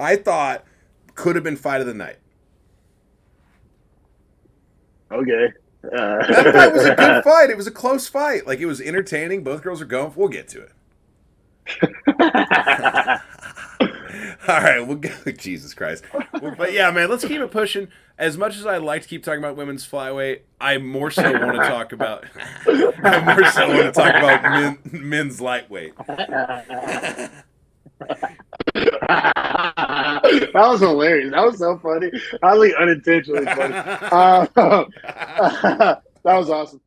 I thought could have been fight of the night. Okay. That fight was a good fight. It was a close fight. Like, it was entertaining. Both girls are going. We'll get to it. All right, we'll go. Jesus Christ. But yeah, man, let's keep it pushing. As much as I'd like to keep talking about women's flyweight, I more so want to talk about. Men's lightweight. That was hilarious. That was so funny. Highly unintentionally funny. That was awesome.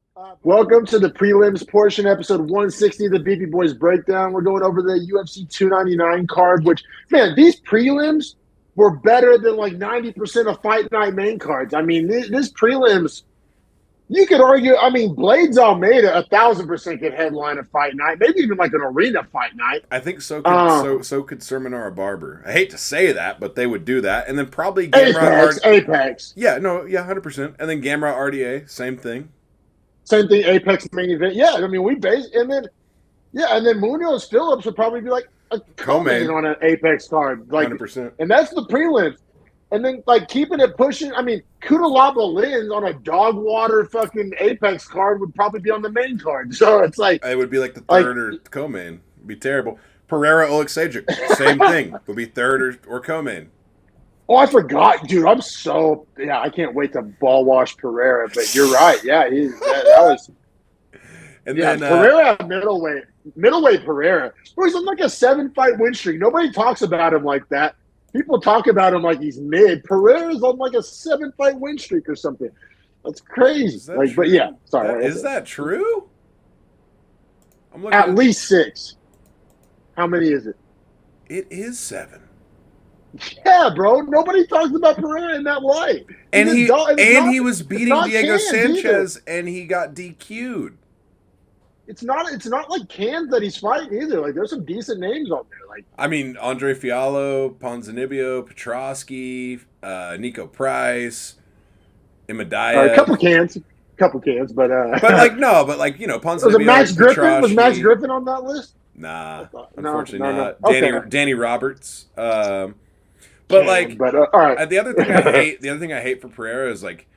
Welcome to the prelims portion, episode 160 of the Beefy Boys breakdown. We're going over the UFC 299 card, which, man, these prelims were better than like 90% of fight night main cards. I mean, this prelims, you could argue, I mean, Blaydes Almeida 1,000% could headline a fight night, maybe even like an arena fight night. I think so could Sermonara Barber. I hate to say that, but they would do that. And then probably Gamrot Apex. Yeah, 100%. And then Gamrot RDA, same thing. Same thing, Apex main event. Yeah, I mean, and then Munoz Phillips would probably be like a co-main on an Apex card. Like 100%. And that's the prelims. And then, like, keeping it pushing, I mean, Kudalaba Lins on a dog water fucking Apex card would probably be on the main card. So it's like... It would be like the third or co-main. It'd be terrible. Pereira Oleksiejczuk, same thing. Would be third or co-main. Oh, I forgot. Dude, I can't wait to ball wash Pereira. But you're right. Yeah, that was... And then Pereira middleweight Pereira. Bro, he's on like a 7-fight win streak. Nobody talks about him like that. People talk about him like he's mid. Pereira's on like a 7-fight win streak or something. That's crazy. That but yeah, sorry. Is that true? At least 6. How many is it? It is 7. Yeah, bro. Nobody talks about Pereira in that light. And he was beating Diego Sanchez and he got DQ'd. It's not like cans that he's fighting either. Like, there's some decent names on there. Like, I mean, Andre Fiallo, Ponzinibbio, Petrosky, Nico Price, Imadaya. A couple cans, but Ponzinibbio. Was Max Griffin on that list? Nah, unfortunately not. Okay. Danny Roberts. All right. The other thing I hate for Pereira is, like,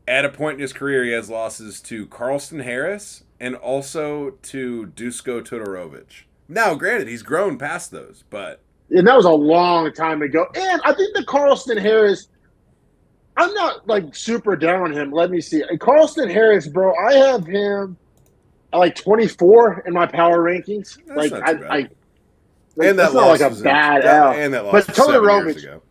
at a point in his career, he has losses to Carlston Harris and also to Dusko Todorovic. Now, granted, he's grown past those, but... And that was a long time ago. And I think the Carlston Harris, I'm not, like, super down on him. Let me see. Carlston Harris, bro, I have him at, like, 24 in my power rankings. That's not too bad. And that's not like a bad out. And that loss was 7 years ago.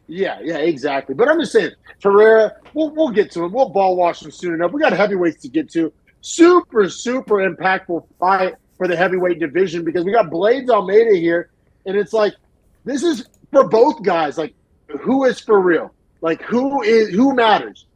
Yeah, exactly. But I'm just saying, Pereira, we'll get to him. We'll ball wash him soon enough. We got heavyweights to get to. Super, super impactful fight for the heavyweight division because we got Blaydes Almeida here, and it's like, this is for both guys. Like, who is for real? Like, who matters?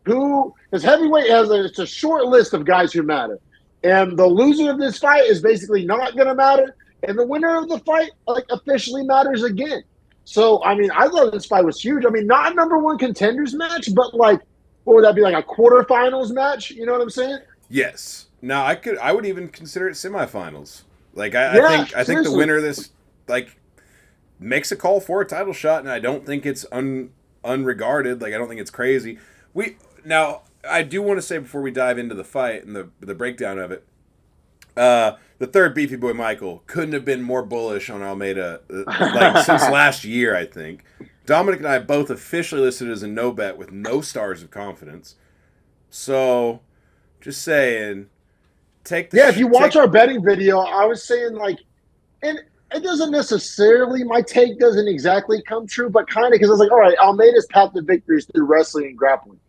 Because heavyweight it's a short list of guys who matter. And the loser of this fight is basically not going to matter. And the winner of the fight, like, officially matters again. So, I mean, I thought this fight was huge. I mean, not a number one contenders match, but, like, what would that be, like a quarterfinals match? You know what I'm saying? Yes. Now, I would even consider it semifinals. Like, I think the winner of this, like, makes a call for a title shot, and I don't think it's unregarded. Like, I don't think it's crazy. Now, I do want to say before we dive into the fight and the breakdown of it, the third Beefy Boy Michael couldn't have been more bullish on Almeida like since last year, I think. Dominic and I both officially listed as a no bet with no stars of confidence. So, just saying, if you watch our betting video, I was saying, like, and it doesn't necessarily, my take doesn't exactly come true, but kind of, because I was like, all right, Almeida's path to victory is through wrestling and grappling.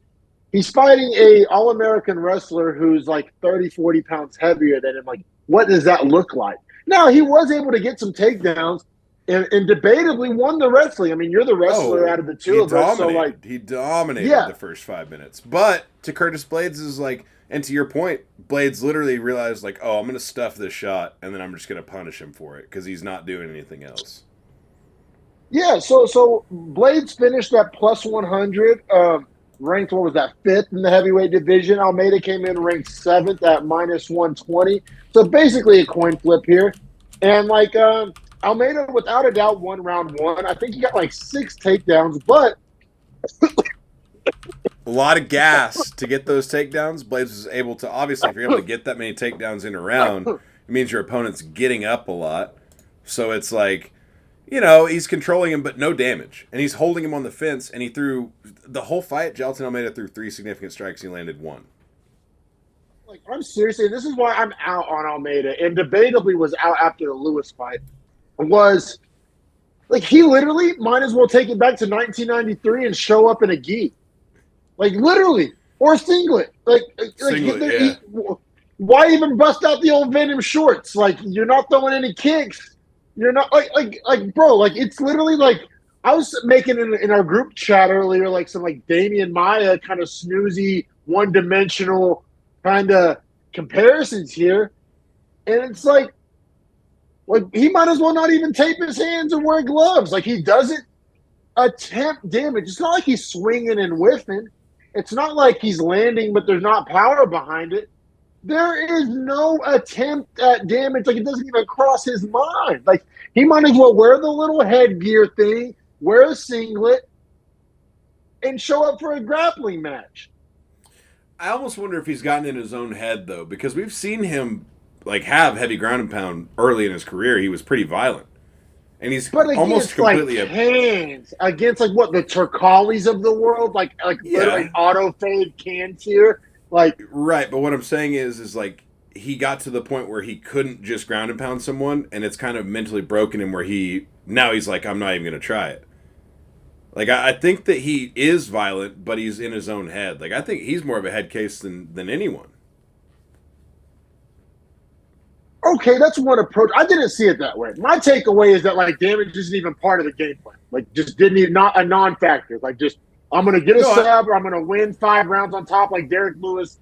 He's fighting a All-American wrestler who's like 30, 40 pounds heavier than him. Like, what does that look like? Now, he was able to get some takedowns and debatably won the wrestling. I mean, you're the wrestler out of the two of us. So, like, he dominated the first 5 minutes. But to Curtis Blaydes is like, and to your point, Blaydes literally realized, like, oh, I'm going to stuff this shot, and then I'm just going to punish him for it because he's not doing anything else. Yeah, so Blaydes finished at plus 100. Ranked, what was that, 5th in the heavyweight division. Almeida came in ranked 7th at minus 120. So basically a coin flip here. And, like, I Almeida, without a doubt, won round one. I think he got like 6 takedowns, but A lot of gas to get those takedowns. Blaydes was able to, obviously, if you're able to get that many takedowns in a round, it means your opponent's getting up a lot. So it's like, he's controlling him, but no damage. And he's holding him on the fence, and he threw the whole fight. Jailton Almeida threw 3 significant strikes, and he landed 1. like, I'm seriously, this is why I'm out on Almeida, and debatably was out after the Lewis fight. Was like he literally might as well take it back to 1993 and show up in a gi, like literally, or a singlet. Singlet, Why even bust out the old Venom shorts? Like you're not throwing any kicks. You're not bro. Like it's literally like I was making in our group chat earlier, like some like Damian Maya kind of snoozy, one-dimensional kind of comparisons here, and it's like he might as well not even tape his hands and wear gloves. Like he doesn't attempt damage. It's not like he's swinging and whiffing. It's not like he's landing, but there's not power behind it. There is no attempt at damage. Like it doesn't even cross his mind. Like he might as well wear the little headgear thing, wear a singlet, and show up for a grappling match. I almost wonder if he's gotten in his own head, though, because we've seen him have heavy ground and pound early in his career. He was pretty violent. And he's almost completely hands against the Turkalis of the world, literally auto fade cans here. Right, but what I'm saying is he got to the point where he couldn't just ground and pound someone, and it's kind of mentally broken him where he's like, I'm not even going to try it. Like, I think that he is violent, but he's in his own head. Like, I think he's more of a head case than anyone. Okay, that's one approach. I didn't see it that way. My takeaway is that damage isn't even part of the game plan. Just didn't even not a non-factor. I'm gonna get a sub or I'm gonna win 5 rounds on top like Derek Lewis,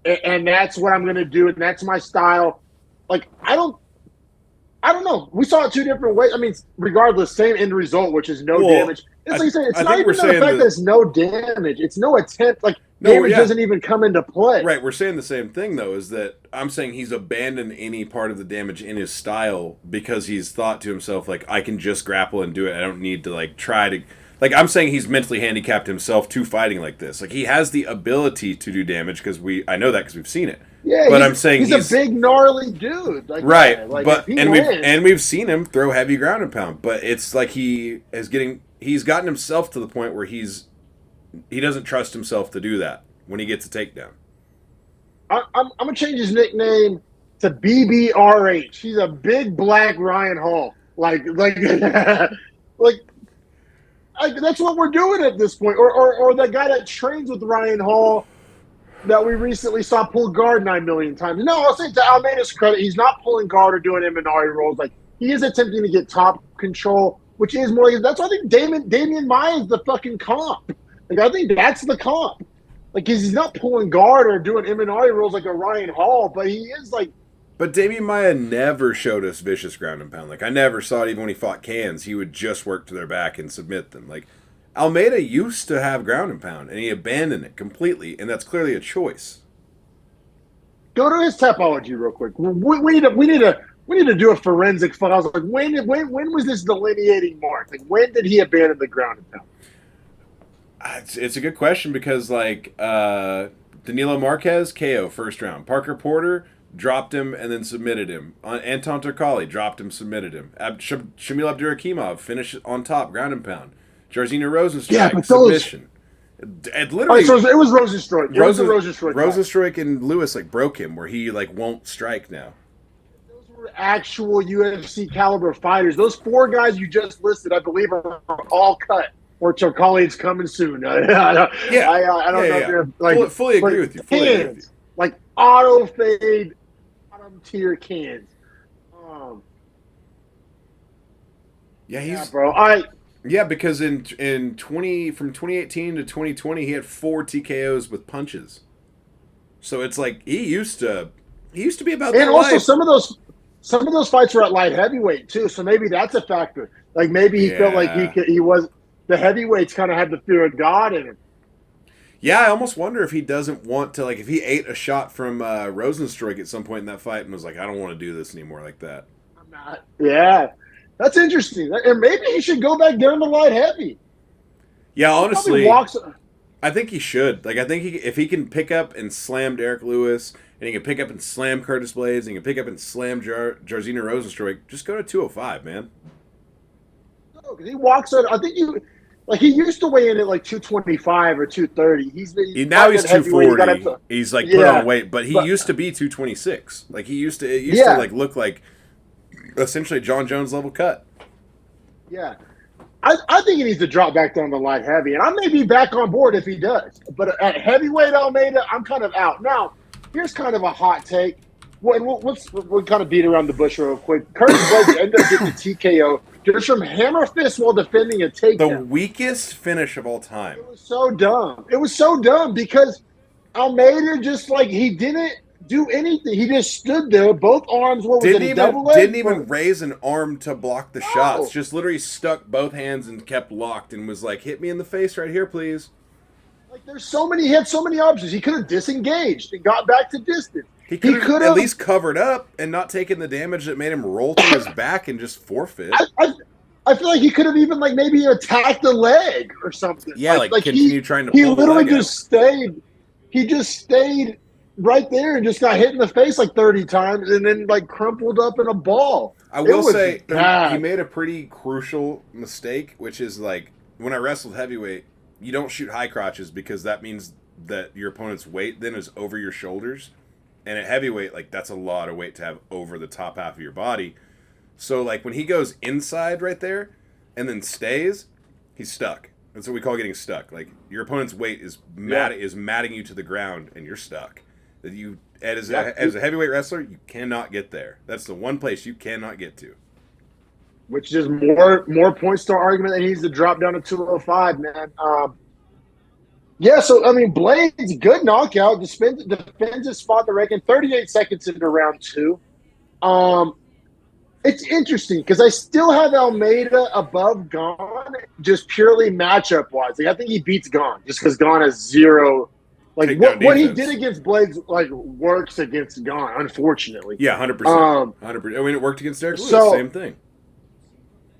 and that's what I'm gonna do, and that's my style. I don't know. We saw it 2 different ways. I mean, regardless, same end result, which is no damage. It's like you say, it's not even the fact that it's no damage. It's no attempt. Damage doesn't even come into play. Right, we're saying the same thing, though, is that I'm saying he's abandoned any part of the damage in his style because he's thought to himself, I can just grapple and do it. I don't need to, try to... I'm saying he's mentally handicapped himself to fighting like this. He has the ability to do damage because I know that because we've seen it. Yeah, but I'm saying he's a big, gnarly dude. Right, we've seen him throw heavy ground and pound, but it's like he's gotten himself to the point where he doesn't trust himself to do that when he gets a takedown. I'm gonna change his nickname to BBRH. He's a big black Ryan Hall. That's what we're doing at this point. Or the guy that trains with Ryan Hall that we recently saw pull guard 9 million times. No, I'll say to Almeida's credit, he's not pulling guard or doing Imanari rolls. He is attempting to get top control, which is more. That's why I think Damian Maya is the fucking comp. I think that's the comp. He's not pulling guard or doing Imanari rolls like a Ryan Hall, but he is But Damian Maya never showed us vicious ground and pound. I never saw it even when he fought cans. He would just work to their back and submit them. Almeida used to have ground and pound, and he abandoned it completely, and that's clearly a choice. Go to his topology real quick. We need to do a forensic files. When was this delineating mark? When did he abandon the ground and pound? It's a good question because Danilo Marquez KO first round. Parker Porter dropped him and then submitted him. Anton Turkali dropped him, submitted him. Shamil Abdurakhimov finished on top, ground and pound. Jairzinho Rosenstruik, submission. It literally. So it was Rosenstruik. Rosenstruik and Lewis broke him where he won't strike now. Those were actual UFC caliber fighters. Those 4 guys you just listed, I believe, are all cut. Or Turkali's coming soon. I don't know if you're fully agree with you. Cans, auto fade, bottom tier cans. Bro. Yeah, because in from 2018 to 2020, he had 4 TKOs with punches. So it's he used to be about that. And also life. some of those fights were at light heavyweight too. So maybe that's a factor. Maybe he felt like he was the heavyweights kind of had the fear of God in him. Yeah, I almost wonder if he doesn't want to if he ate a shot from Rosenstruik at some point in that fight and was I don't want to do this anymore like that. I'm not. Yeah. That's interesting. And maybe he should go back down to light heavy. Yeah, honestly, I think he should. Like, I think if he can pick up and slam Derek Lewis, and he can pick up and slam Curtis Blaydes, and he can pick up and slam Jairzinho Rozenstruik, just go to 205, man. No, because he walks on. I think he used to weigh in at like 225 or 230. Now he's 240. He's like put on weight, but he used to be 226. Like he used to like look like essentially John Jones level cut. Yeah. I think he needs to drop back down to light heavy, and I may be back on board if he does. But at heavyweight Almeida, I'm kind of out. Now, here's kind of a hot take. We'll kind of beat around the bush real quick. Curtis Blaydes ended up getting the TKO just from hammer fist while defending a takedown. The weakest finish of all time. It was so dumb. It was so dumb because Almeida just he didn't do anything. He just stood there, both arms. Didn't even raise an arm to block the shots. Just literally stuck both hands and kept locked and was like, "Hit me in the face right here, please." He had so many options. He could have disengaged and got back to distance. He could have at least covered up and not taken the damage that made him roll to his back and just forfeit. I feel like he could have even maybe attacked the leg or something. Yeah, continue trying to pull He literally the leg just stayed. He just stayed right there and just got hit in the face 30 times and then crumpled up in a ball. I will say he made a pretty crucial mistake, which is when I wrestled heavyweight, you don't shoot high crotches because that means that your opponent's weight then is over your shoulders. And at heavyweight, that's a lot of weight to have over the top half of your body. So when he goes inside right there and then stays, he's stuck. That's what we call getting stuck. Your opponent's weight is matting you to the ground and you're stuck. As a heavyweight wrestler, you cannot get there. That's the one place you cannot get to. Which is more points to our argument that he needs to drop down to 205, man. So Blaydes, good knockout, defends his spot in the ranking, 38 seconds into round 2. It's interesting because I still have Almeida above Gane, just purely matchup wise. I think he beats Gane just because Gane has zero. What he did against Blaydes works against Gane, unfortunately. Yeah, 100%. 100%. It worked against Derek Lewis, same thing.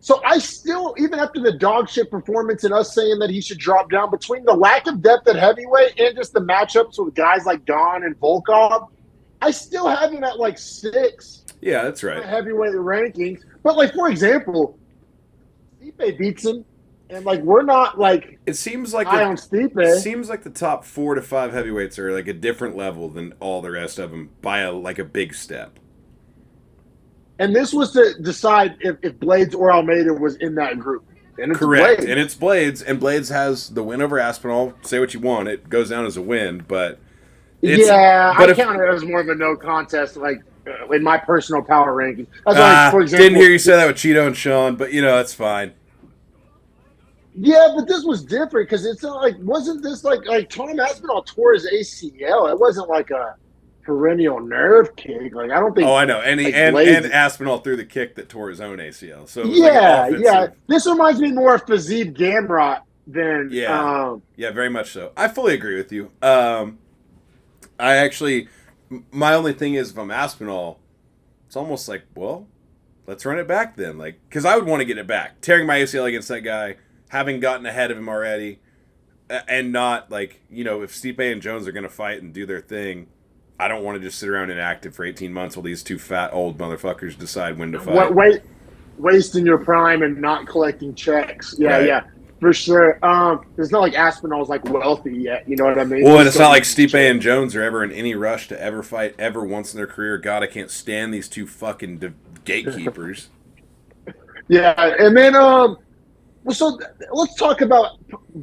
So I still, even after the dog shit performance and us saying that he should drop down, between the lack of depth at heavyweight and just the matchups with guys like Gane and Volkov, I still have him at 6. Yeah, that's right. Heavyweight rankings. But for example, Stipe beats him. And we're not it seems like high on Stipe. It seems like the top 4 to 5 heavyweights are a different level than all the rest of them by a big step. And this was to decide if Blaydes or Almeida was in that group. And it's correct, Blaydes. And it's Blaydes, and Blaydes has the win over Aspinall. Say what you want, it goes down as a win, but I count it as more of a no contest, in my personal power ranking. That's for example, didn't hear you say that with Cheeto and Sean, but that's fine. Yeah, but this was different because it's not wasn't this Tom Aspinall tore his ACL? It wasn't a perennial nerve kick. I don't think. Oh, I know, and and Aspinall threw the kick that tore his own ACL. So it was yeah. This reminds me more of Fazib Gamrot than very much so. I fully agree with you. I actually, my only thing is if I'm Aspinall, it's almost let's run it back then, because I would want to get it back. Tearing my ACL against that guy, having gotten ahead of him already, and not if Stipe and Jones are going to fight and do their thing, I don't want to just sit around inactive for 18 months while these two fat old motherfuckers decide when to fight. Wasting your prime and not collecting checks. Yeah, right. Yeah, for sure. It's not like Aspinall's wealthy yet. You know what I mean? Well, and it's not like Stipe and Jones are ever in any rush to ever fight ever once in their career. God, I can't stand these two fucking gatekeepers. Yeah, and then so let's talk about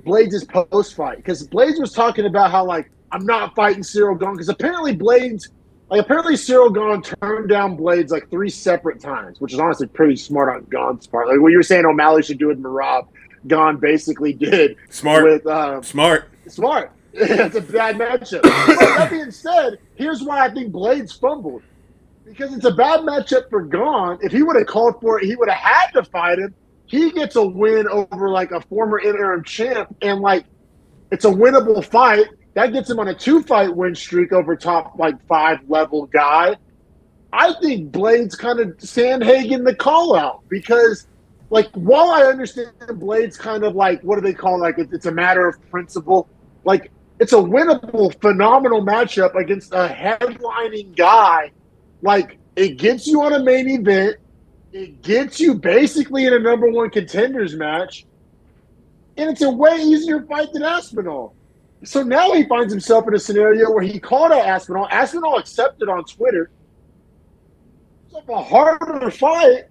Blaydes' post-fight, because Blaydes was talking about how I'm not fighting Cyril Gane, because apparently Cyril Gane turned down Blaydes 3 separate times, which is honestly pretty smart on Gane's part. What you were saying O'Malley should do with Merab, Gane basically did. Smart. Smart. It's a bad matchup. But that being said, here's why I think Blaydes fumbled. Because it's a bad matchup for Gane. If he would have called for it, he would have had to fight him. He gets a win over a former interim champ, and it's a winnable fight. That gets him on a 2-fight win streak over top 5 level guy. I think Blaydes kind of Sandhagen the call out because, like, while I understand Blaydes kind of like, what do they call it? Like, it's a matter of principle. Like, it's a winnable, phenomenal matchup against a headlining guy. Like, it gets you on a main event. It gets you basically in a number one contenders match. And it's a way easier fight than Aspinall. So now he finds himself in a scenario where he called out Aspinall. Aspinall accepted on Twitter. It's a harder fight.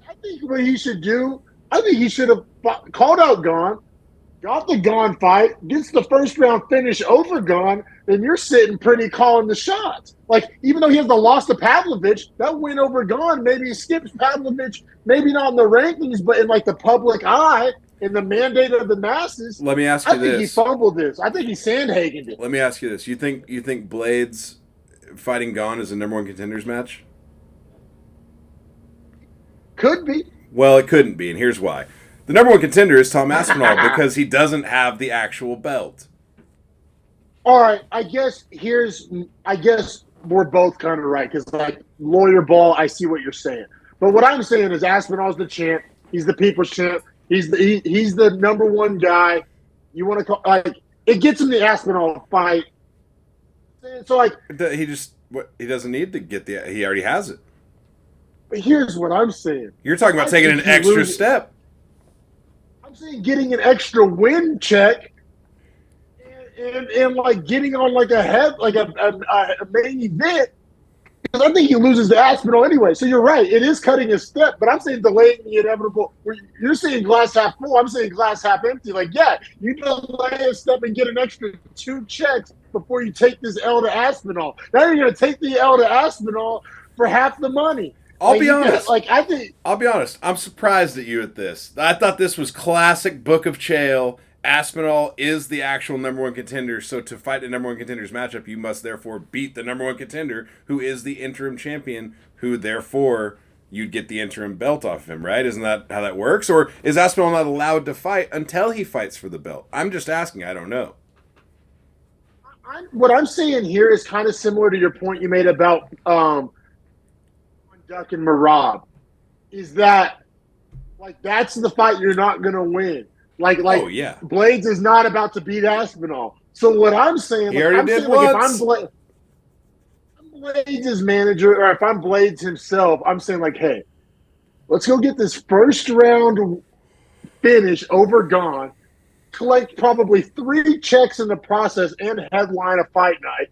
I think what he should do, I think he should have called out Gane, got the Gane fight, gets the first round finish over Gane, then you're sitting pretty calling the shots. Like, even though he has the loss to Pavlovich, that win over Gane maybe skips Pavlovich, maybe not in the rankings, but in like the public eye, in the mandate of the masses. Let me ask you this. I think he fumbled this. I think he Sandhagened it. Let me ask you this. You think Blaydes fighting Gane is a number one contenders match? Could be. Well, it couldn't be, and here's why. The number one contender is Tom Aspinall because he doesn't have the actual belt. All right, I guess we're both kind of right because, like, lawyer ball, I see what you're saying. But what I'm saying is Aspinall's the champ. He's the people's champ. He's the number one guy. You want to call, like, it gets him the Aspinall fight. So, like, he doesn't need to get he already has it. But here's what I'm saying. You're talking about taking an extra step. I'm saying getting an extra win check and like getting on like a main event. Because I think he loses to Aspinall anyway. So you're right. It is cutting a step, but I'm saying delaying the inevitable. You're saying glass half full. I'm saying glass half empty. Like, yeah, you delay a step and get an extra 2 checks before you take this L to Aspinall. Now you're going to take the L to Aspinall for half the money. I'll be honest. I'll be honest. I'm surprised at you at this. I thought this was classic Book of Chael. Aspinall is the actual number one contender, so to fight the number one contender's matchup, you must therefore beat the number one contender, who is the interim champion, who therefore you'd get the interim belt off of him, right? Isn't that how that works? Or is Aspinall not allowed to fight until he fights for the belt? I'm just asking. I don't know. What I'm saying here is kind of similar to your point you made about Duck and Marab. Is that, like, that's the fight you're not going to win. Like, oh, yeah. Blaydes is not about to beat Aspinall. So what I'm saying, he already did once. If I'm Blaydes' manager, or if I'm Blaydes himself, I'm saying, like, hey, let's go get this first round finish over Gane, collect probably 3 checks in the process, and headline a fight night.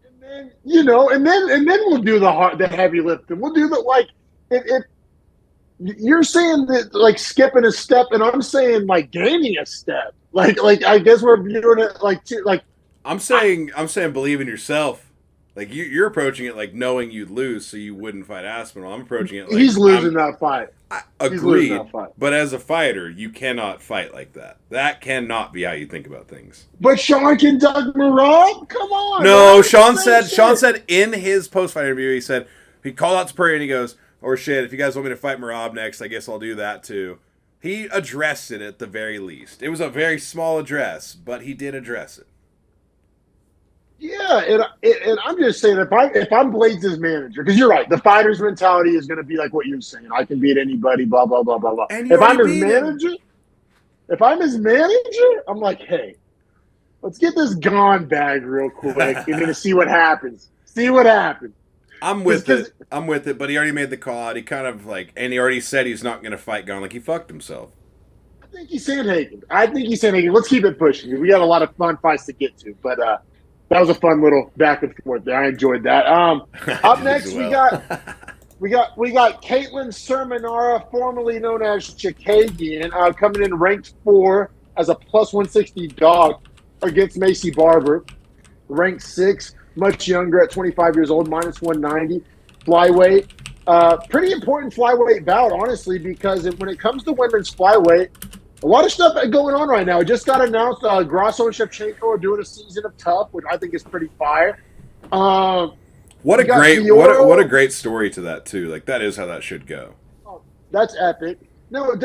And then, and then we'll do the heavy lifting. We'll do you're saying that, like, skipping a step, and I'm saying, like, gaining a step. Like I guess we're viewing it like I'm saying believe in yourself. Like, you're approaching it like knowing you'd lose, so you wouldn't fight Aspinall. I'm approaching it like he's losing that fight. Agreed. But as a fighter, you cannot fight like that. That cannot be how you think about things. But Sean can Doug Marab? Come on. No, Sean said in his post-fight interview, he called out to Prairie and he goes, or shit, if you guys want me to fight Marab next, I guess I'll do that too. He addressed it at the very least. It was a very small address, but he did address it. Yeah, and I'm just saying, if I'm Blaydes' manager, because you're right, the fighter's mentality is going to be like what you're saying. I can beat anybody, blah, blah, blah, blah, blah. If I'm his manager, I'm like, hey, let's get this Gane bag real quick and then see what happens. See what happens. I'm with it, but he already made the call out. He kind of and he already said he's not going to fight Gane. Like, he fucked himself. I think he's Sandhagen. Let's keep it pushing. We got a lot of fun fights to get to, but that was a fun little back and forth there. I enjoyed that. Up next, we got Caitlin Sermonara, formerly known as Chikagian, coming in ranked 4 as a plus 160 dog against Macy Barber, ranked 6. Much younger at 25 years old, minus 190, flyweight. Pretty important flyweight bout, honestly, because when it comes to women's flyweight, a lot of stuff going on right now. It just got announced Grasso and Shevchenko are doing a season of Tough, which I think is pretty fire. What a great story to that, too. Like, that is how that should go. Oh, that's epic. No, I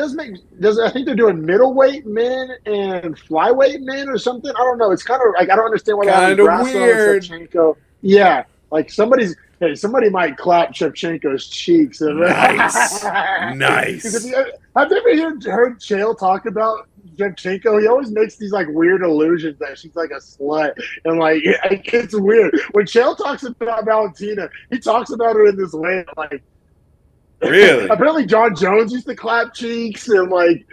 think they're doing middleweight men and flyweight men or something. I don't know. It's kind of like, I don't understand why they're having Grasso and Shevchenko. Yeah, like somebody might clap Shevchenko's cheeks. Nice. Have you ever heard Chael talk about Shevchenko? He always makes these like weird illusions that she's like a slut, and like it's weird when Chael talks about Valentina. He talks about her in this way, like really. Apparently, John Jones used to clap cheeks, and like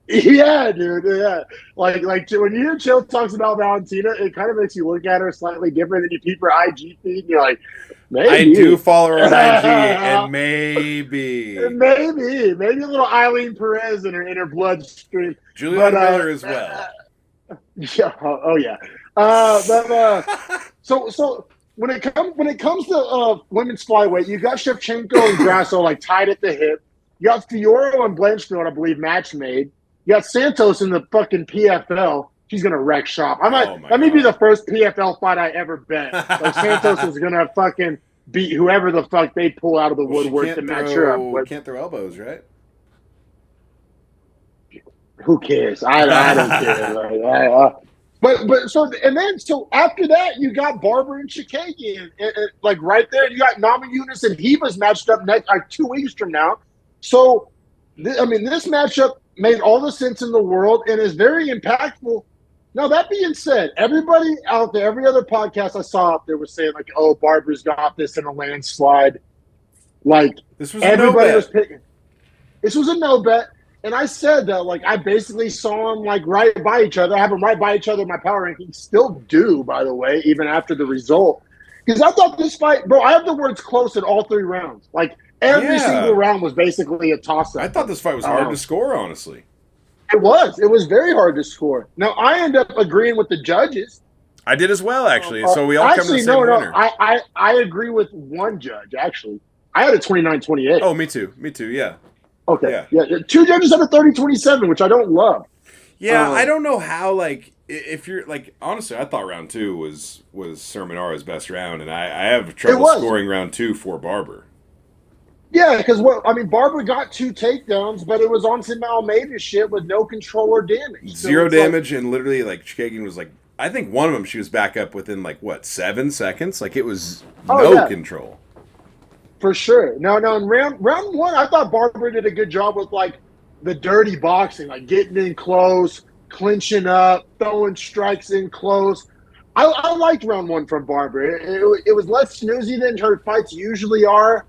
yeah, dude. Yeah. Like when you hear Chill talks about Valentina, it kind of makes you look at her slightly different than you peep her IG feed. And you're like, maybe. I do follow her on IG, and maybe a little Eileen Perez in her bloodstream. Julian Miller as well. Yeah. Oh yeah. So when it comes to women's flyweight, you got Shevchenko and Grasso like tied at the hip. You got Fiorello and Blanchfield, I believe, match made. You got Santos in the fucking PFL. She's gonna wreck shop. That may be the first PFL fight I ever bet. Like Santos is gonna fucking beat whoever the fuck they pull out of the woodwork to match her up with. Can't throw elbows, right? Who cares? I don't care. So after that, you got Barber and Chikagian, like right there. You got Namajunas and Hivas matched up next, like 2 weeks from now. So, this matchup made all the sense in the world and is very impactful. Now, that being said, everybody out there, every other podcast I saw out there was saying, like, oh, Barber's got this in a landslide. Like, this was everybody was picking. This was a no bet. And I said that, like, I basically saw them, like, right by each other. I have them right by each other in my power rankings. Still do, by the way, even after the result. Because I thought this fight, bro, I have the words close in all 3 rounds. Like, every single round was basically a toss-up. I thought this fight was hard to score, honestly. It was. It was very hard to score. Now, I end up agreeing with the judges. I did as well, actually. So we all come to the same winner. I agree with one judge, actually. I had a 29-28. Oh, me too, yeah. Okay. Yeah. 2 judges had a 30-27, which I don't love. Yeah, I don't know how, like, if you're, like, honestly, I thought round 2 was Sermonara's best round, and I have trouble scoring round 2 for Barber. Yeah, because, Barber got 2 takedowns, but it was on some Almeida shit with no control or damage. Zero damage, and literally, like, Chikagian was, like, I think one of them she was back up within, like, 7 seconds? Like, it was no control. For sure. No, in round 1, I thought Barber did a good job with, like, the dirty boxing, like getting in close, clinching up, throwing strikes in close. I liked round 1 from Barber. It was less snoozy than her fights usually are.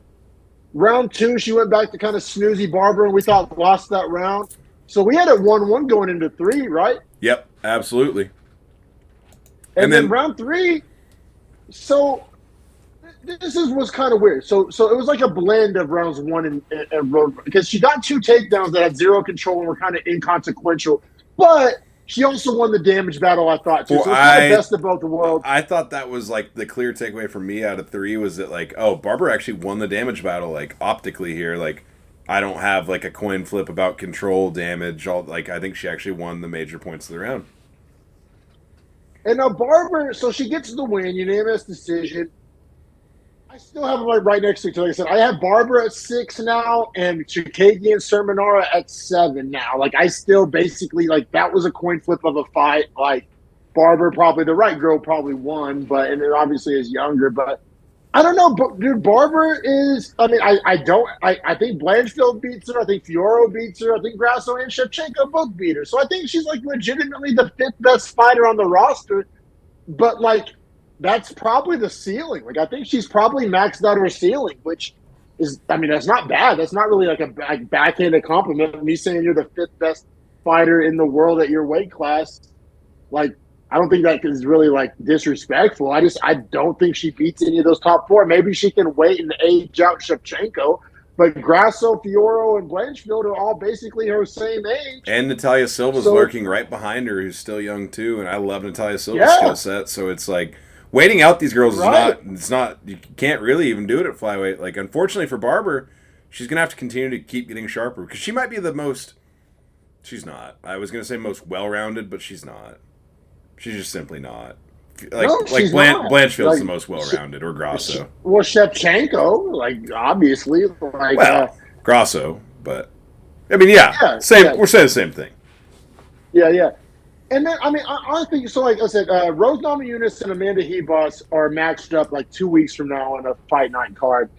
Round 2, she went back to kind of snoozy Barber, and we thought lost that round. So we had it 1-1 going into 3, right? Yep, absolutely. And then round 3, so this was kind of weird. So it was like a blend of rounds 1 and because she got 2 takedowns that had zero control and were kind of inconsequential, but she also won the damage battle, I thought, too. So it's kind of best of both worlds. I thought that was, like, the clear takeaway for me out of 3 was that, like, oh, Barber actually won the damage battle, like, optically here. Like, I don't have, like, a coin flip about control damage. I think she actually won the major points of the round. And now Barber, so she gets the win, unanimous decision. I still have them right next to each other. Like I said, I have Barber at 6 now and Chikagian and Sermonara at 7 now. Like, I still basically, like, that was a coin flip of a fight. Like, Barber probably, the right girl probably won, and it obviously is younger. But I don't know, dude, Barber is, I think Blanchfield beats her. I think Fiorello beats her. I think Grasso and Shevchenko both beat her. So I think she's, like, legitimately the 5th best fighter on the roster. But, like, that's probably the ceiling. Like, I think she's probably maxed out her ceiling, which is, that's not bad. That's not really like a backhanded compliment. Me saying you're the 5th best fighter in the world at your weight class, like, I don't think that is really, like, disrespectful. I don't think she beats any of those top 4. Maybe she can wait and age out Shevchenko. But Grasso, Fiorello, and Blanchfield are all basically her same age. And Natalia Silva's lurking right behind her, who's still young, too. And I love Natalia Silva's skill set. So it's like, waiting out these girls is not, you can't really even do it at flyweight. Like, unfortunately for Barber, she's going to have to continue to keep getting sharper because she might be the most, she's not. I was going to say most well-rounded, but she's not. She's just simply not. Blanchfield's the most well-rounded, or Grasso. Well, Shevchenko, like, obviously. Like, Grasso, but, we're saying the same thing. Yeah. And then, I mean, I think so. Like I said, Rose Namajunas and Amanda Hebus are matched up like 2 weeks from now on a fight night card.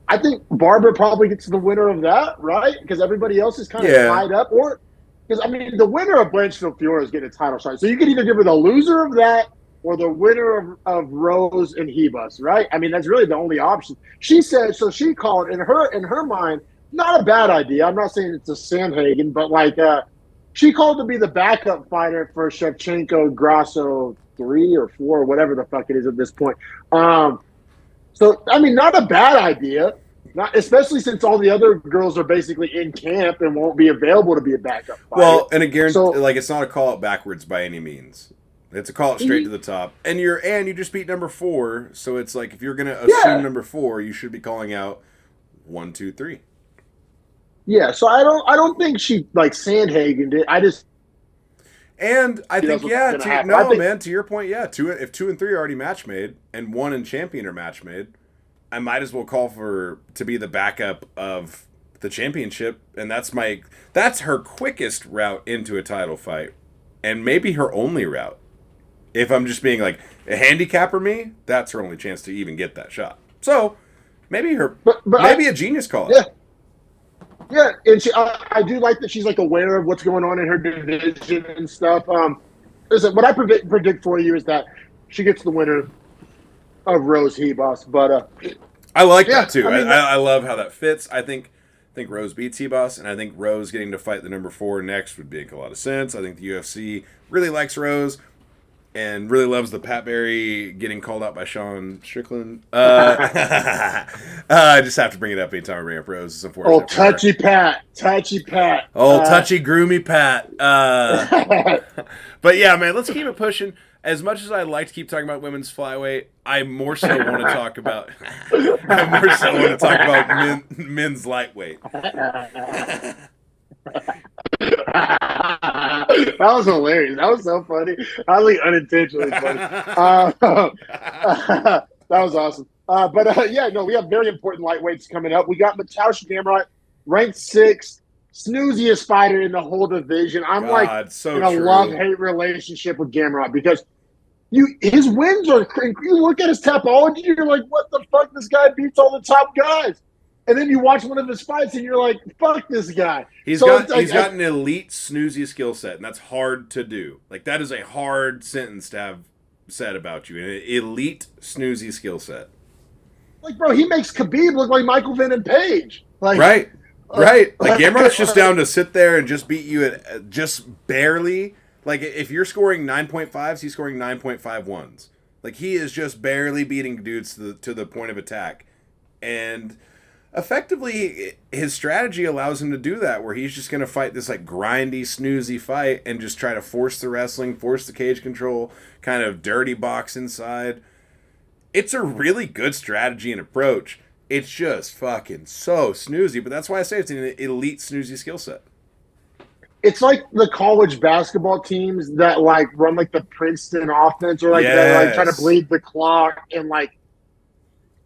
I think Barbara probably gets the winner of that, right? Because everybody else is kind of tied up. Or because I mean, the winner of Blanchfield Fiora is getting a title shot, so you could either give her the loser of that or the winner of Rose and Hebus, right? I mean, that's really the only option. She said so. She called in her mind, not a bad idea. I'm not saying it's a Sandhagen, but like she called to be the backup fighter for Shevchenko Grasso 3 or 4, whatever the fuck it is at this point. So I mean, not a bad idea. Not especially since all the other girls are basically in camp and won't be available to be a backup fighter. Well, and again, like it's not a call out backwards by any means. It's a call out straight to the top. And you just beat number 4, so it's like if you're gonna assume number 4, you should be calling out 1, 2, 3. Yeah, so I don't think she like Sandhagen did. I think man, to your point, if 2 and 3 are already match made and 1 and champion are match made, I might as well call to be the backup of the championship, and that's her quickest route into a title fight, and maybe her only route. If I'm just being like a handicapper, that's her only chance to even get that shot. So maybe a genius call. Yeah. Yeah, and I do like that she's like aware of what's going on in her division and stuff. Listen, what I predict for you is that she gets the winner of Rose Hebus, but I like that too. I love how that fits. I think Rose beats Hebus, and I think Rose getting to fight the number 4 next would make a lot of sense. I think the UFC really likes Rose and really loves the Pat Barry getting called out by Sean Strickland. I just have to bring it up anytime I bring up Rose. It's unfortunate. Oh, touchy Pat. Oh, touchy, groomy Pat. But yeah, man, let's keep it pushing. As much as I'd like to keep talking about women's flyweight, I more so want to talk about men's lightweight. That was hilarious. That was so funny. I was like unintentionally funny. That was awesome. We have very important lightweights coming up. We got Mateusz Gamrot, ranked 6th, snooziest fighter in the whole division. I'm in a love-hate relationship with Gamrot because his wins are. You look at his Tapology, you're like, what the fuck? This guy beats all the top guys. And then you watch one of his fights, and you're like, "Fuck this guy." He's got an elite snoozy skill set, and that's hard to do. Like that is a hard sentence to have said about you. An elite snoozy skill set. Like, bro, he makes Khabib look like Michael Venom Page. Like, right. Like Gamrot's just down to sit there and just beat you at just barely. Like if you're scoring 9.5s, he's scoring 9.51s. Like he is just barely beating dudes to the point of attack, and effectively, his strategy allows him to do that, where he's just going to fight this like grindy, snoozy fight and just try to force the wrestling, force the cage control, kind of dirty box inside. It's a really good strategy and approach. It's just fucking so snoozy, but that's why I say it's an elite snoozy skill set. It's like the college basketball teams that like run like the Princeton offense, or like they like try to bleed the clock and like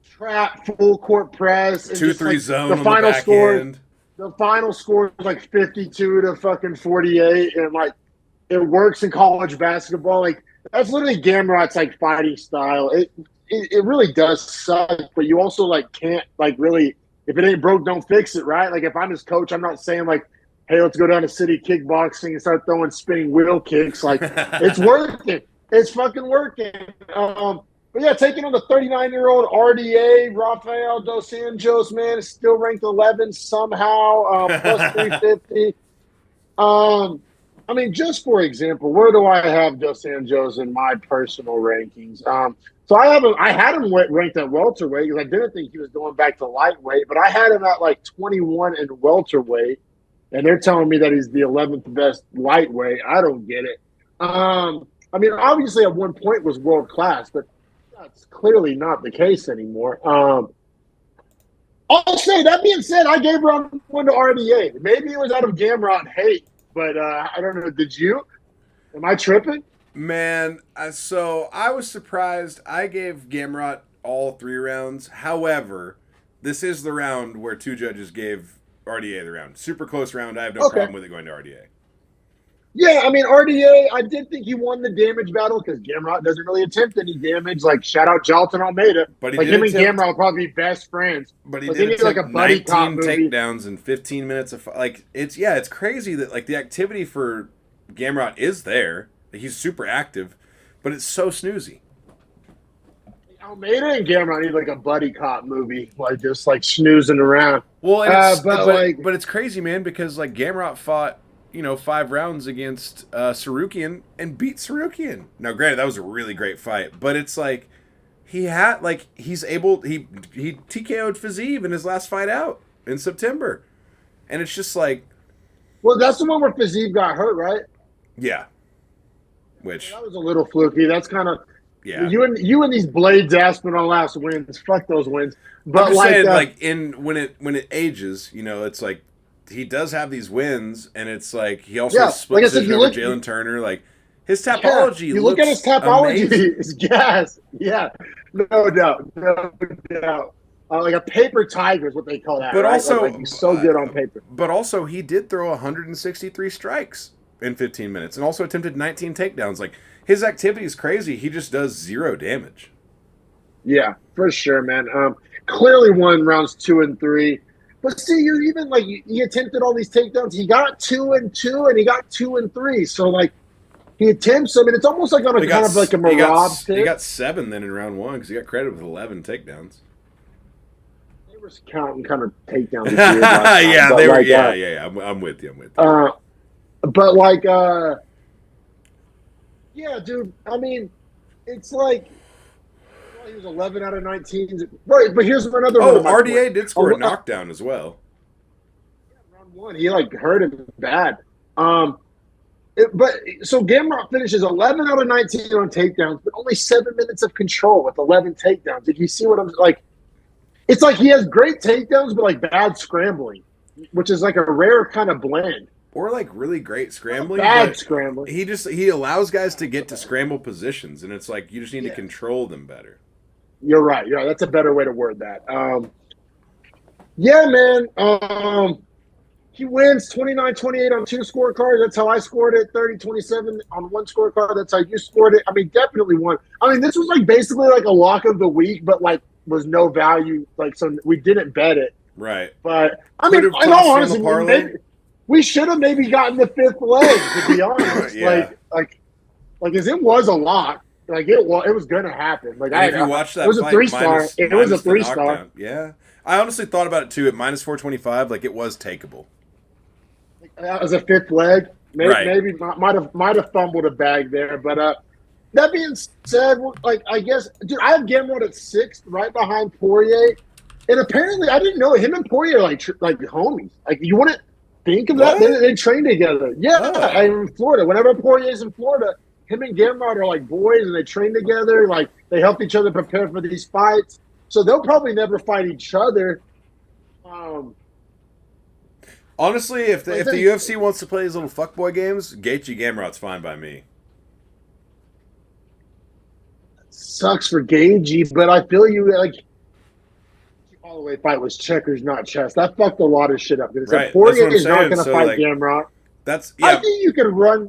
trap full court press and 2-3 zone the on final the back score. end. The final score is like 52 to fucking 48, and like it works in college basketball. Like that's literally Gamrot's like fighting style. It really does suck, but you also like can't like really, if it ain't broke, don't fix it, right? Like if I'm his coach, I'm not saying like, hey, let's go down to City Kickboxing and start throwing spinning wheel kicks. Like it's working. It's fucking working. But yeah, taking on the 39-year-old RDA, Rafael Dos Anjos, man, is still ranked 11 somehow, plus 350. I mean, just for example, where do I have Dos Anjos in my personal rankings? So I had him ranked at welterweight because I didn't think he was going back to lightweight, but I had him at like 21 in welterweight, and they're telling me that he's the 11th best lightweight. I don't get it. I mean, obviously at one point was world class, but that's clearly not the case anymore. I'll say, that being said, I gave round 1 to RDA. Maybe it was out of Gamrot hate, but I don't know. Did you? Am I tripping? Man, so I was surprised. I gave Gamrot all 3 rounds. However, this is the round where 2 judges gave RDA the round. Super close round. I have no problem with it going to RDA. Yeah, I mean, RDA, I did think he won the damage battle because Gamrot doesn't really attempt any damage. Like, shout out Jalton Almeida. But he Like, did him and attempt. Gamrot will probably be best friends. But he Like, did they need like attempt a buddy cop 19 movie. takedowns in 15 minutes of like it's crazy that like the activity for Gamrot is there. He's super active, but it's so snoozy. Almeida and Gamrot need like a buddy cop movie, like just like snoozing around. Well, and But it's crazy, man, because like Gamrot fought 5 rounds against Sarukian and beat Sarukian. Now, granted, that was a really great fight, but it's like he TKO'd Fiziev in his last fight out in September, and it's just like, well, that's the one where Fiziev got hurt, right? yeah, which that was a little fluky. That's kind of yeah. You and these Blaydes Aspinall last wins. Fuck those wins. But I'm just like, saying, when it ages, it's like he does have these wins, and it's like he also has split decision over Jalen Turner. Like his topology, you look at his topology, amazing. It's gas. Yeah, no doubt, no doubt. Like a paper tiger is what they call that. But right? also, like he's so good on paper. But also, he did throw 163 strikes in 15 minutes, and also attempted 19 takedowns. Like his activity is crazy. He just does 0 damage. Yeah, for sure, man. Clearly won rounds 2 and 3. But see, you're even like he attempted all these takedowns. He got 2 and 2, and he got 2 and 3. So like he attempts. I mean, it's almost like on a kind of like a mirage thing. He got 7 then in round 1 because he got credit with 11 takedowns. They were counting kind of takedowns. Yeah, they were. Yeah. I'm with you. But like, yeah, dude. I mean, it's like. He was 11 out of 19. Right, but here's another one. Oh, RDA did score a knockdown as well. Yeah, round 1, he like hurt him bad. But so Gamrot finishes 11 out of 19 on takedowns, but only 7 minutes of control with 11 takedowns. Did you see what I'm like? It's like he has great takedowns, but like bad scrambling, which is like a rare kind of blend. Or like really great scrambling. Bad scrambling. He allows guys to get to scramble positions, and it's like you just need to control them better. You're right. Yeah, that's a better way to word that. Yeah, man. He wins 29-28 on 2 scorecards. That's how I scored it. 30-27 on 1 scorecard. That's how you scored it. I mean, definitely won. I mean, this was like basically like a lock of the week, but like was no value. Like, so we didn't bet it. Right. But I mean, in all honesty, we should have maybe gotten the 5th leg, to be honest. Yeah. Like, as it was a lock. Like it was going to happen. Like if you watch that, it was a 3-star. It was a 3-star. Yeah, I honestly thought about it too. At minus 425, like it was takeable. That was a 5th leg. Maybe might have fumbled a bag there. But that being said, like I guess, dude, I have Gamrot at 6th, right behind Poirier. And apparently, I didn't know him and Poirier are like homies. Like you wouldn't think of that. They train together. Yeah, in Florida. Whenever Poirier's in Florida. Him and Gamrot are like boys, and they train together. Like they help each other prepare for these fights. So they'll probably never fight each other. Honestly, if the UFC wants to play these little fuckboy games, Gaethje Gamrot's fine by me. Sucks for Gaethje, but I feel you like. All the way fight was checkers, not chess. That fucked a lot of shit up. Right. Poirier is not going to fight Gamrot. I think you could run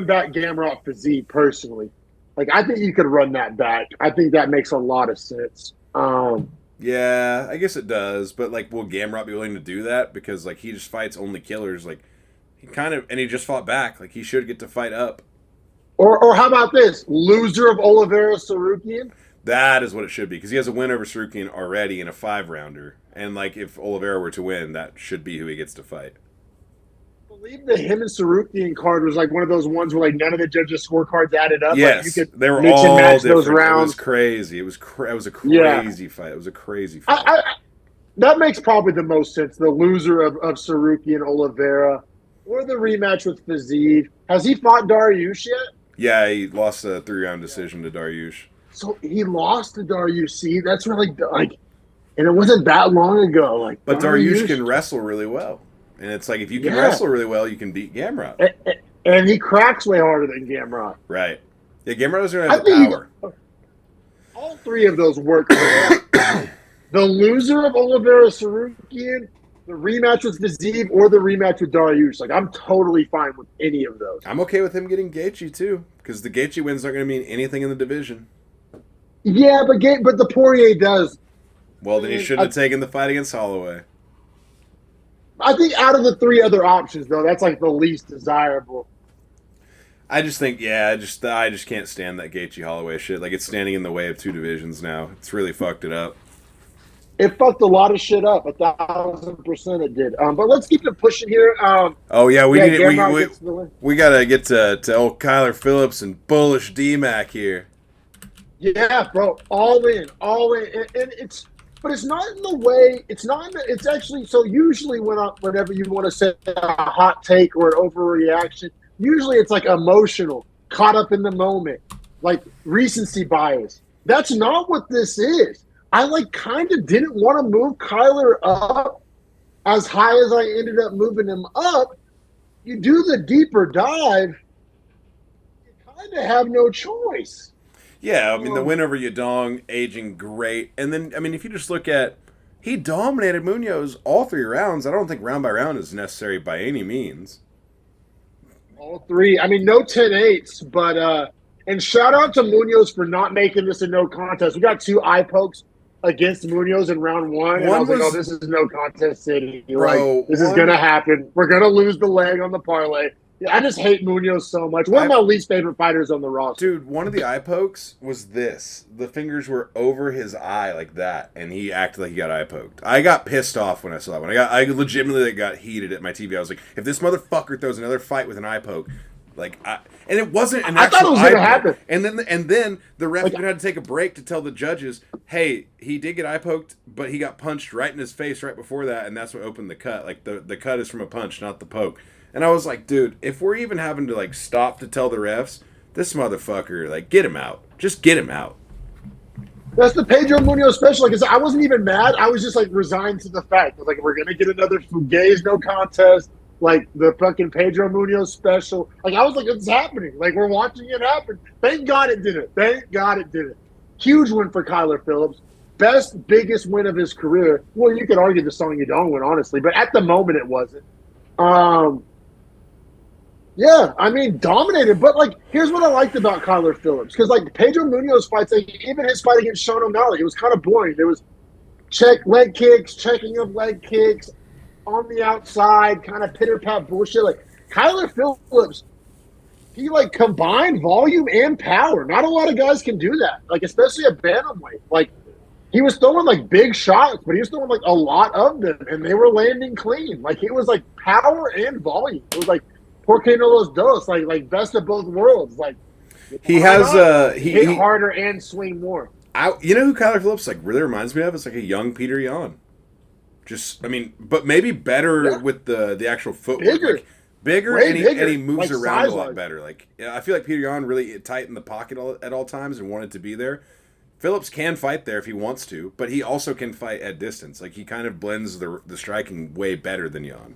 back Gamrot Fiziev personally. Like I think you could run that back. I think that makes a lot of sense. Yeah, I guess it does. But like, will Gamrot be willing to do that? Because like he just fights only killers. Like he just fought back. Like he should get to fight up. Or how about this loser of Oliveira Sarukian? That is what it should be because he has a win over Sarukian already in a 5-rounder. And like if Oliveira were to win, that should be who he gets to fight. I believe the him and Sarukian card was like one of those ones where like none of the judges' scorecards added up. Yes, like you could they were mix all and match different. Those rounds. It was crazy. It was a crazy fight. It was a crazy fight. That makes probably the most sense. The loser of Sarukian Oliveira or the rematch with Fiziev. Has he fought Dariush yet? Yeah, he lost a 3-round decision to Dariush. So he lost to Dariush. See, that's really like, and it wasn't that long ago. Like, but Dariush can wrestle really well. And it's like, if you can wrestle really well, you can beat Gamrot. And he cracks way harder than Gamrot. Right. Yeah, Gamrot doesn't have the power. All 3 of those work. The loser of Oliveira Sarukian the rematch with Viziev or the rematch with Dariush. Like, I'm totally fine with any of those. I'm okay with him getting Gaethje too, because the Gaethje wins aren't going to mean anything in the division. Yeah, but the Poirier does. Well, then he shouldn't have taken the fight against Holloway. I think out of the three other options, though, that's like the least desirable. I just think, I just can't stand that Gaethje Holloway shit. Like, it's standing in the way of two divisions now. It's really fucked it up. It fucked a lot of shit up. 1,000% it did. But let's keep it pushing here. We gotta get to old Kyler Phillips and bullish D-Mac here. Yeah, bro, all in, and but it's not in the way. It's not. It's actually so. Usually, whenever you want to say a hot take or an overreaction, usually it's like emotional, caught up in the moment, like recency bias. That's not what this is. I kind of didn't want to move Kyler up as high as I ended up moving him up. You do the deeper dive, you kind of have no choice. Yeah, I mean, the win over Yadong, aging great. And then, I mean, if you just look at, he dominated Munoz all 3 rounds. I don't think round by round is necessary by any means. All 3. I mean, no 10-8s, but, and shout out to Munoz for not making this a no contest. We got 2 eye pokes against Munoz in round 1, and I was like, oh, this is no contest city. Bro, this is going to happen. We're going to lose the leg on the parlay. I just hate Munoz so much. One of my least favorite fighters on the roster. Dude, one of the eye pokes was this. The fingers were over his eye like that, and he acted like he got eye poked. I got pissed off when I saw that one. I legitimately got heated at my TV. I was like, if this motherfucker throws another fight with an eye poke, and it wasn't an actual eye poke. I thought it was going to happen. And then the ref even had to take a break to tell the judges, hey, he did get eye poked, but he got punched right in his face right before that, and that's what opened the cut. Like, the cut is from a punch, not the poke. And I was like, dude, if we're even having to, stop to tell the refs, this motherfucker, get him out. Just get him out. That's the Pedro Munoz special. Like I said, I wasn't even mad. I was just, resigned to the fact. I was like, we're going to get another Fugays no contest, the fucking Pedro Munoz special. I was like, it's happening. We're watching it happen. Thank God it did it. Thank God it did it. Huge win for Kyler Phillips. Biggest win of his career. Well, you could argue the Song Yadong win, honestly, but at the moment it wasn't. Yeah, I mean, dominated. But, here's what I liked about Kyler Phillips. Because, Pedro Munoz fights, even his fight against Sean O'Malley, it was kind of boring. There was leg kicks, checking of leg kicks, on the outside, kind of pitter-pat bullshit. Kyler Phillips, he, combined volume and power. Not a lot of guys can do that, especially at bantamweight. He was throwing, big shots, but he was throwing, a lot of them, and they were landing clean. It was, power and volume. It was, Porque no los dos, best of both worlds. He has hit harder and swing more. You know who Kyler Phillips really reminds me of? It's a young Peter Yan. But maybe better with the actual footwork. Bigger, and he moves around a lot better. I feel like Peter Yan really tightened the pocket at all times and wanted to be there. Phillips can fight there if he wants to, but he also can fight at distance. He kind of blends the striking way better than Yan.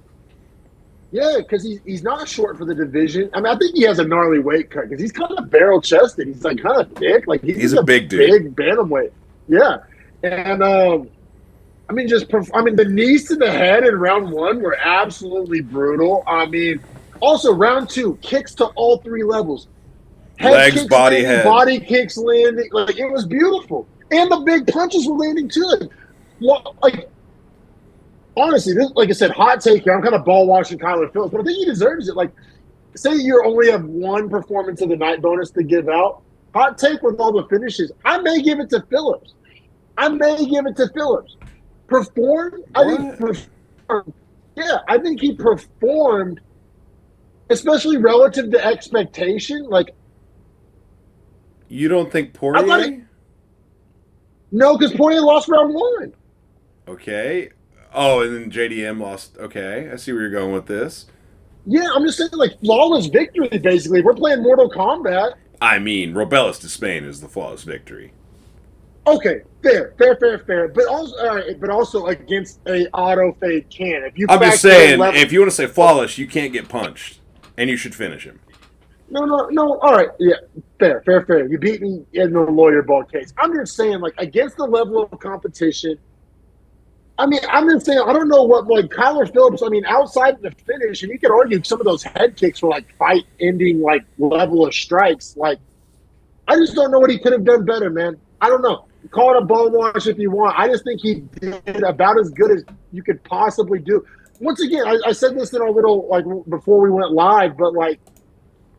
Yeah, because he's not short for the division. I mean, I think he has a gnarly weight cut because he's kind of barrel-chested. He's kind of thick. He's a big dude. Big bantamweight. Yeah. And, the knees to the head in round 1 were absolutely brutal. I mean, also round 2, kicks to all 3 levels. Legs, kicks, body, landing, head. Body kicks, landing. It was beautiful. And the big punches were landing too. Honestly, this, like I said, hot take here. I'm kind of ball watching Kyler Phillips, but I think he deserves it. Say you only have 1 performance of the night bonus to give out. Hot take with all the finishes. I may give it to Phillips. Performed? I think he performed, especially relative to expectation. You don't think Poirier? No, because Poirier lost round 1. Okay. Oh, and then JDM lost. Okay, I see where you're going with this. Yeah, I'm just saying, flawless victory, basically. We're playing Mortal Kombat. I mean, Robelis to Spain is the flawless victory. Okay, fair. But also against a auto fade can. I'm just saying, if you want to say flawless, you can't get punched, and you should finish him. No. All right, yeah, fair. You beat me in the lawyer ball case. I'm just saying, against the level of competition, I mean, I'm just saying, I don't know what, like, Kyler Phillips, I mean, outside of the finish, and you could argue some of those head kicks were like fight ending, like, level of strikes. Like, I just don't know what he could have done better, man. I don't know. Call it a ball wash if you want. I just think he did about as good as you could possibly do. Once again, I said this in our little, like, before we went live, but, like,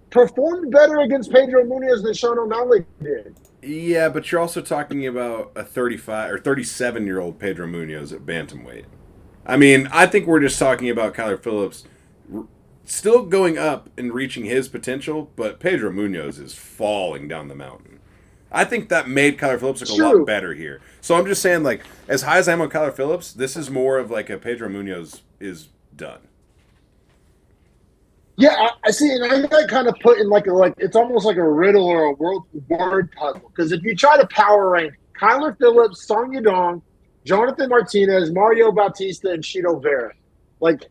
performed better against Pedro Munoz than Sean O'Malley did. Yeah, but you're also talking about a 35 or 37-year-old Pedro Munoz at bantamweight. I mean, I think we're just talking about Kyler Phillips still going up and reaching his potential, but Pedro Munoz is falling down the mountain. I think that made Kyler Phillips look a lot better here. So I'm just saying, like, as high as I am on Kyler Phillips, this is more of like a Pedro Munoz is done. Yeah, I see, and I got kind of put in like it's almost like a riddle or a word puzzle. Because if you try to power rank Kyler Phillips, Song Yudong, Jonathan Martinez, Mario Bautista, and Chito Vera, like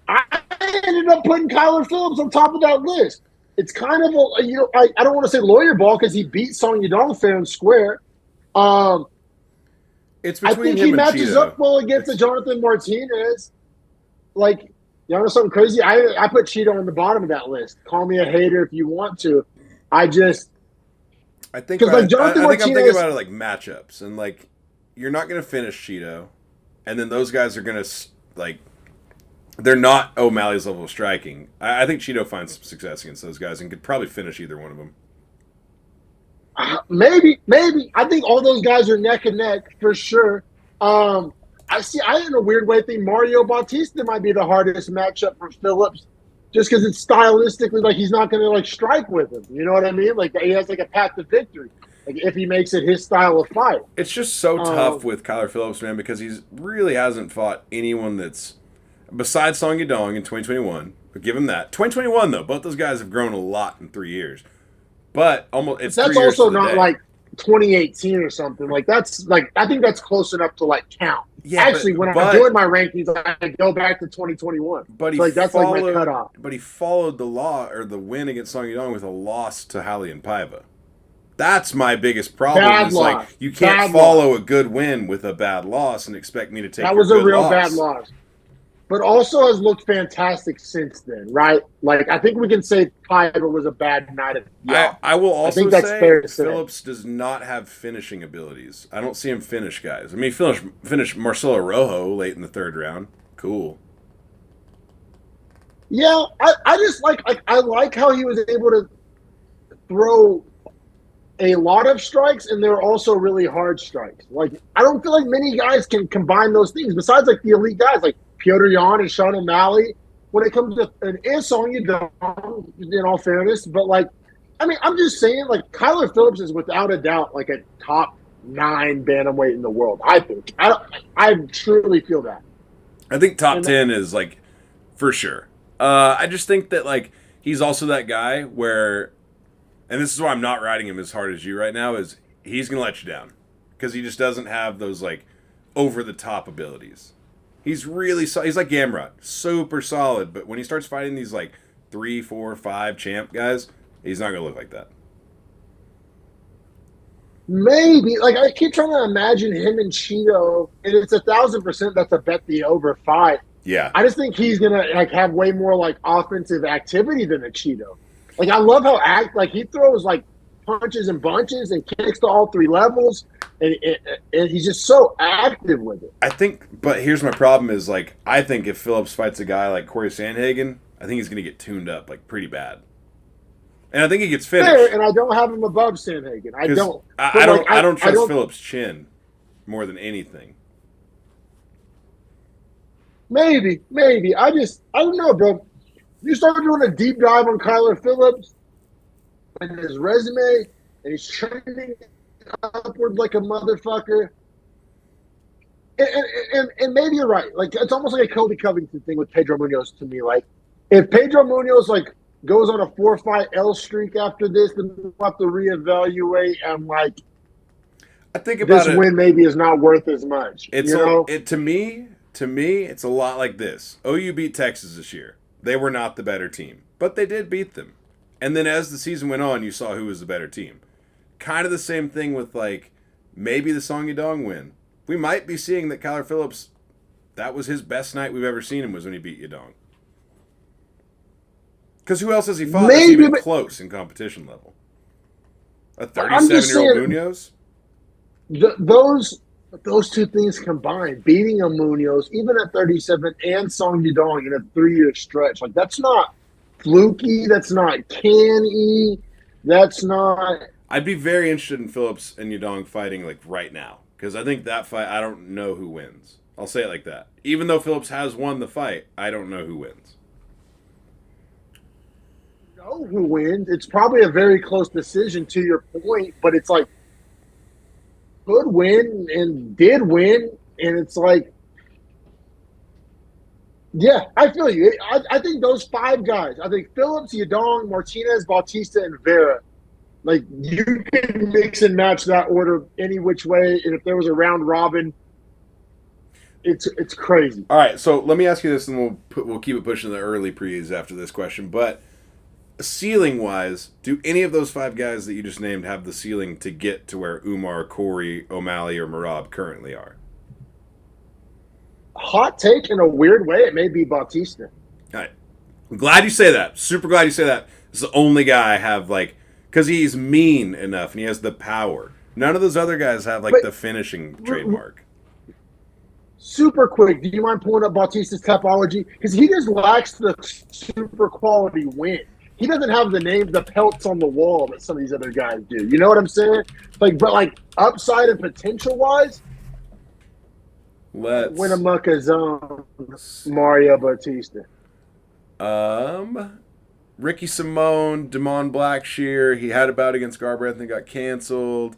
I ended up putting Kyler Phillips on top of that list. It's kind of I don't want to say lawyer ball because he beat Song Yudong fair and square. It's I between think him he and matches Cheeto. up well against the Jonathan Martinez. Like, you know something crazy? I put Cheeto on the bottom of that list. Call me a hater if you want to. I think because like Jonathan I think I'm Martinez, thinking about it like matchups, and like you're not going to finish Cheeto, and then those guys are going to like they're not O'Malley's level of striking. I think Cheeto finds some success against those guys and could probably finish either one of them. maybe. I think all those guys are neck and neck for sure. I in a weird way think Mario Bautista might be the hardest matchup for Phillips, just because it's stylistically like he's not going to like strike with him. You know what I mean? Like he has like a path to victory. Like if he makes it his style of fight. It's just so tough with Kyler Phillips, man, because he's really hasn't fought anyone that's besides Song Yudong in 2021. But give him that. 2021 though, both those guys have grown a lot in 3 years. But almost it's That's 3 years also to the not day. like 2018 or something. Like that's like I think that's close enough to like count. Yeah, actually, when I'm doing my rankings, I go back to 2021. But so like that's like my cutoff. But he followed the law or the win against Song Yudong with a loss to Halley and Paiva. That's my biggest problem. Bad is loss. Like you can't follow a good win with a bad loss and expect me to take. That was a real loss. bad loss. But also has looked fantastic since then, right? Like I think we can say Paiva was a bad night. I will also I think that's say fair to say. Phillips does not have finishing abilities. I don't see him finish guys. I mean, finish Marcelo Rojo late in the third round. Cool. Yeah, I just I like how he was able to throw a lot of strikes, and they're also really hard strikes. Like I don't feel like many guys can combine those things. Besides, like the elite guys, like Petr Yan and Sean O'Malley. When it comes to an song, you don't. In all fairness, but like, I mean, I'm just saying, like Kyler Phillips is without a doubt like a top 9 bantamweight in the world. I think. I truly feel that. I think top 10 is like for sure. I just think that like he's also that guy where. And this is why I'm not riding him as hard as you right now, is he's going to let you down. Because he just doesn't have those, like, over-the-top abilities. He's really he's like Gamrot. Super solid. But when he starts fighting these, like, 3, 4, 5 champ guys, he's not going to look like that. Maybe. Like, I keep trying to imagine him and Cheeto, and it's 1,000% that's a bet the over fight. Yeah. I just think he's going to, like, have way more, like, offensive activity than a Cheeto. Like, I love how he throws, like, punches and bunches and kicks to all 3 levels, and he's just so active with it. I think, but here's my problem is, like, I think if Phillips fights a guy like Corey Sandhagen, I think he's going to get tuned up, like, pretty bad. And I think he gets finished. Fair, and I don't have him above Sandhagen. I don't. I don't trust Phillips' chin more than anything. Maybe. I don't know, bro. You start doing a deep dive on Kyler Phillips and his resume, and he's trending upward like a motherfucker. And maybe you're right. Like it's almost like a Cody Covington thing with Pedro Munoz to me. Like if Pedro Munoz like goes on a 4-fight L streak after this, then we'll have to reevaluate and like I think about this win maybe is not worth as much. It's to me, it's a lot like this. OU beat Texas this year. They were not the better team, but they did beat them. And then as the season went on, you saw who was the better team. Kind of the same thing with, like, maybe the Song Yudong win. we might be seeing that Kyler Phillips, that was his best night we've ever seen him, was when he beat Yadong. Because who else has he fought that's even close in competition level? A 37-year-old Munoz? Those two things combined, beating a Munoz, even at 37, and Song Yadong in a 3-year stretch, like that's not fluky, that's not canny, that's not. I'd be very interested in Phillips and Yadong fighting like right now, because I think that fight, I don't know who wins. I'll say it like that. Even though Phillips has won the fight, I don't know who wins. You know who wins? It's probably a very close decision to your point, but it's like could win and did win, and it's like, yeah, I feel you. I think those 5 guys, I think Phillips, Yadong, Martinez, Bautista, and Vera, like you can mix and match that order any which way, and if there was a round robin, it's crazy. All right, so let me ask you this, and we'll keep it pushing the early pre's after this question, but ceiling-wise, do any of those 5 guys that you just named have the ceiling to get to where Umar, Corey, O'Malley, or Merab currently are? Hot take in a weird way, it may be Bautista. All right. I'm glad you say that. Super glad you say that. It's the only guy I have, like, because he's mean enough and he has the power. None of those other guys have, like, the finishing trademark. Super quick, do you mind pulling up Bautista's topology? Because he just lacks the super quality win. He doesn't have the pelts on the wall that some of these other guys do. You know what I'm saying? But upside and potential wise, let's win amok his own Mario Bautista. Ricky Simone, Damon Blackshear. He had a bout against Garbrandt and got canceled.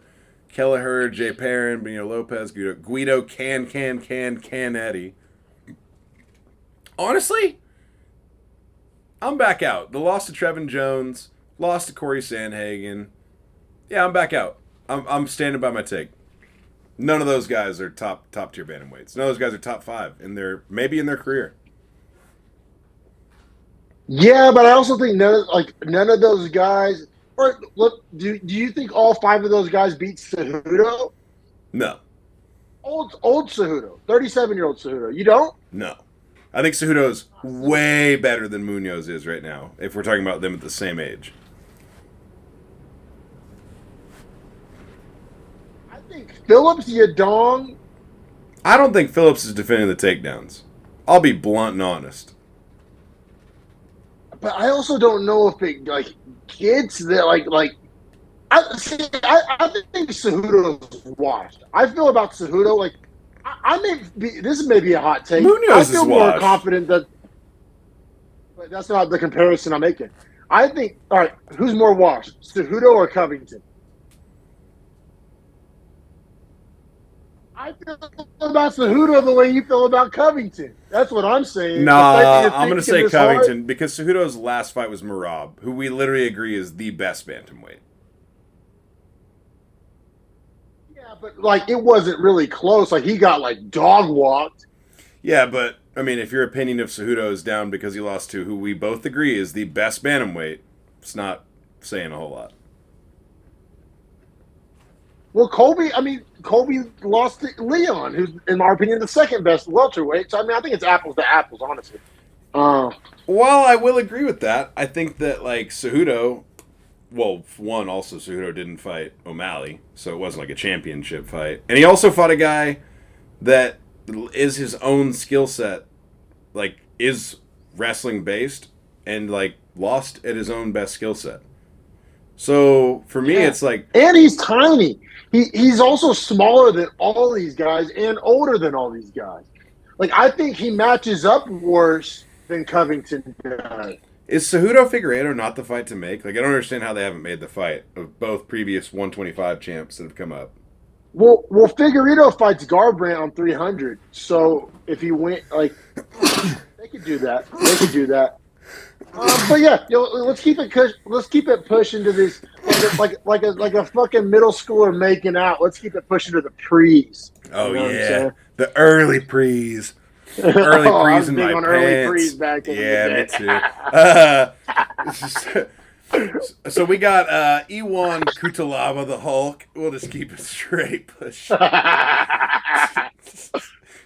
Kelleher, Jay Perrin, Benito Lopez, Guido Canetti. Honestly, I'm back out. The loss to Trevin Jones, loss to Corey Sandhagen. Yeah, I'm back out. I'm standing by my take. None of those guys are top tier bantamweights. None of those guys are top 5 maybe in their career. Yeah, but I also think none of those guys. Or look, do you think all 5 of those guys beat Cejudo? No. Old Cejudo, 37-year-old Cejudo. You don't? No. I think Cejudo's way better than Munoz is right now, if we're talking about them at the same age. I think Phillips, Yadong. I don't think Phillips is defending the takedowns. I'll be blunt and honest. But I also don't know if it gets that I think Cejudo's washed. I feel about Cejudo this may be a hot take. Munoz I feel is more washed. confident but that's not the comparison I'm making. I think, all right, who's more washed, Cejudo or Covington? I feel about Cejudo the way you feel about Covington. That's what I'm saying. Nah, I'm going to say Covington because Cejudo's last fight was Merab, who we literally agree is the best bantamweight. Yeah, but it wasn't really close. He got dog walked. Yeah, but I mean, if your opinion of Cejudo is down because he lost to who we both agree is the best bantamweight, it's not saying a whole lot. Well, Colby lost to Leon, who's, in our opinion, the second best welterweight. So, I think it's apples to apples, honestly. Well, I will agree with that. I think that, Cejudo, also Cejudo didn't fight O'Malley, so it wasn't a championship fight. And he also fought a guy that is his own skill set, is wrestling based, and, lost at his own best skill set. So, for me, it's And he's tiny. He's also smaller than all these guys and older than all these guys. I think he matches up worse than Covington does. Is Cejudo Figueiredo not the fight to make? I don't understand how they haven't made the fight of both previous 125 champs that have come up. Well, Figueiredo fights Garbrandt on 300. So if he went, they could do that. But yeah, let's keep it pushing to this like a fucking middle schooler making out. Let's keep it pushing to the pre's. Oh, yeah, the early pre's. Early pre's in my pants. Early pre's back in the day. Me too. So we got Iwan Kutalaba, the Hulk. We'll just keep it straight. Push.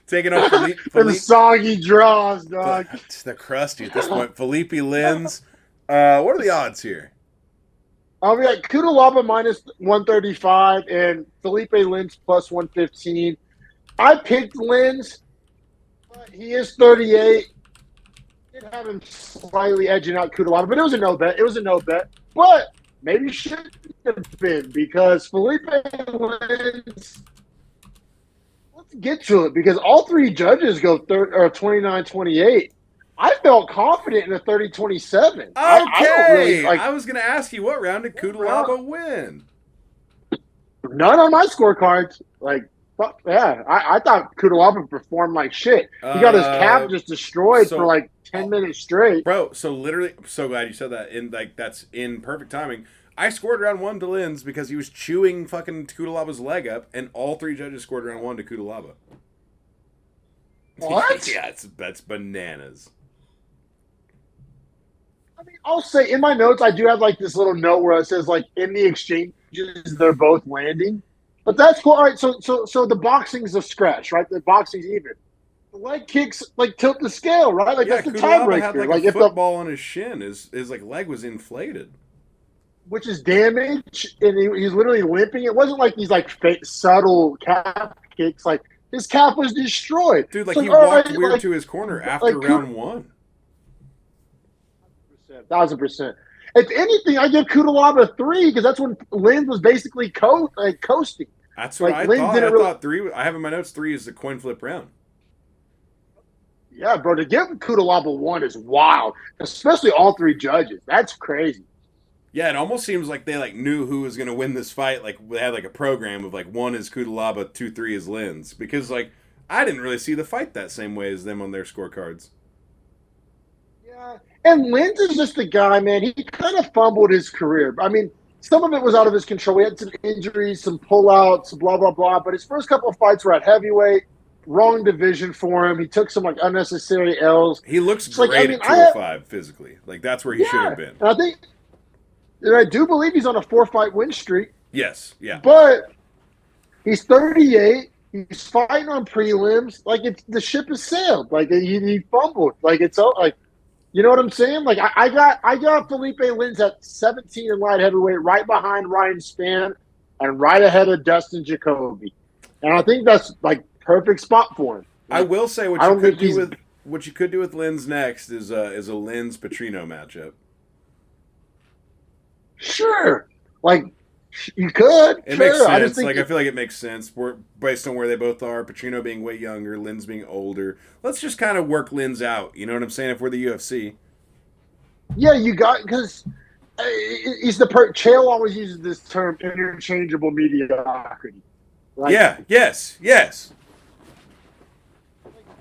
Taking on Them soggy draws, dog. The crusty at this point. Felipe Lins. What are the odds here? We got Kutalaba minus 135 and Felipe Lins plus 115. I picked Lins, but he is 38. I did have him slightly edging out Kutalaba, but it was a no bet. It was a no bet. But maybe should have been because Felipe Lins. Let's get to it because all three judges go 29-28. I felt confident in a 30-27. Okay. I was going to ask you, what round did Kutalaba win? None on my scorecards. Like, fuck, yeah. I thought Kutalaba performed like shit. He got his calf just destroyed for like 10 minutes straight. Bro, so literally, I'm so glad you said that. That's in perfect timing. I scored round 1 to Lins because he was chewing fucking Kutalaba's leg up, and all three judges scored round 1 to Kutalaba. What? Yeah, that's bananas. I mean, I'll say in my notes, I do have like this little note where it says like in the exchanges they're both landing, but that's cool. All right, so the boxing's a scratch, right? The boxing's even. The leg kicks like tilt the scale, right? Like that's the tiebreaker. Had like a football on his shin. His like leg was inflated, which is damage, and he's literally limping. It wasn't like these like subtle calf kicks. Like his calf was destroyed, dude. Like he walked weird to his corner after round 1. 1,000%. If anything, I give Kutalaba 3 because that's when Lins was basically coasting. That's what I thought. I thought 3. I have in my notes 3 is the coin flip round. Yeah, bro. To give Kutalaba 1 is wild, especially all three judges. That's crazy. Yeah, it almost seems like they like knew who was going to win this fight. Like they had like a program of like 1 is Kutalaba, 2, 3 is Lins. Because like I didn't really see the fight that same way as them on their scorecards. Yeah. And Lins is just a guy, man. He kind of fumbled his career. I mean, some of it was out of his control. He had some injuries, some pullouts, blah, blah, blah. But his first couple of fights were at heavyweight. Wrong division for him. He took some like unnecessary L's. He looks great at 205 physically. Like that's where he should have been. And I do believe he's on a 4-fight win streak. Yes, yeah. But he's 38. He's fighting on prelims. Like the ship has sailed. Like he fumbled. Like it's like. You know what I'm saying? Like I got Felipe Lins at 17 in light heavyweight, right behind Ryan Spann, and right ahead of Dustin Jacoby. And I think that's like perfect spot for him. Like, I will say what you could do with Lins next is a Lins Petrino matchup. Sure, like you could. It makes sense. I feel like it makes sense based on where they both are. Petrino being way younger, Lins being older. Let's just kind of work Lins out. You know what I'm saying? If we're the UFC. Yeah, you got because he's the Chael always uses this term interchangeable mediocrity. Like, yeah. Yes.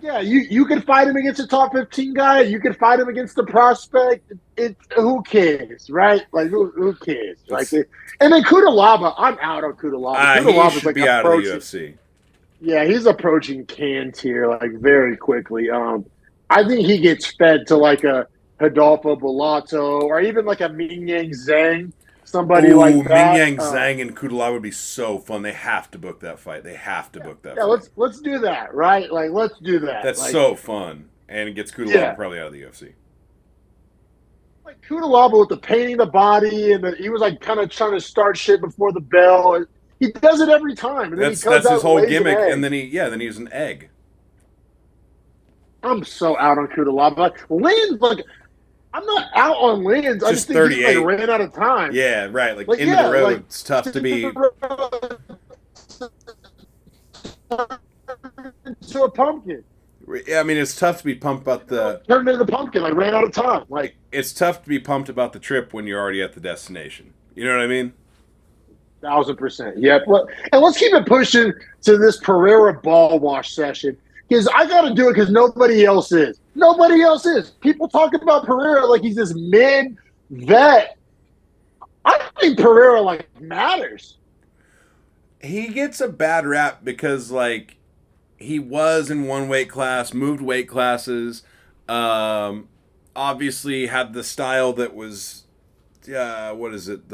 Yeah, you can fight him against a top 15 guy. You can fight him against the prospect. Who cares, right? Like who cares? Like, and then Kutalaba, I'm out on Kutalaba. He should be out of the UFC. Yeah, he's approaching can tier like very quickly. I think he gets fed to like a Hidalgo Bellato or even like a Mingyang Zhang. Somebody like that. Mingyang Zhang and Kutalaba would be so fun. They have to book that fight. Book that fight. Yeah, let's do that, right? Like, let's do that. That's so fun. And it gets Kutalaba probably out of the UFC. Like, Kutalaba with the painting the body, and he was, like, kind of trying to start shit before the bell. He does it every time. And that's his whole gimmick, and then he's an egg. I'm so out on Kutalaba. Like, Lins, like... I'm not out on Lins. I just think 38. He ran out of time. Yeah, right. Like into the road, it's tough to be. To a pumpkin. Yeah, I mean, it's tough to be pumped about the. Turned into the pumpkin. I ran out of time. Like it's tough to be pumped about the trip when you're already at the destination. You know what I mean? 1,000%. Yeah. And let's keep it pushing to this Pereira ball wash session. Because I got to do it because nobody else is. Nobody else is. People talking about Pereira like he's this mid-vet. I think Pereira, like, matters. He gets a bad rap because, like, he was in one weight class, moved weight classes, obviously had the style that was what is it?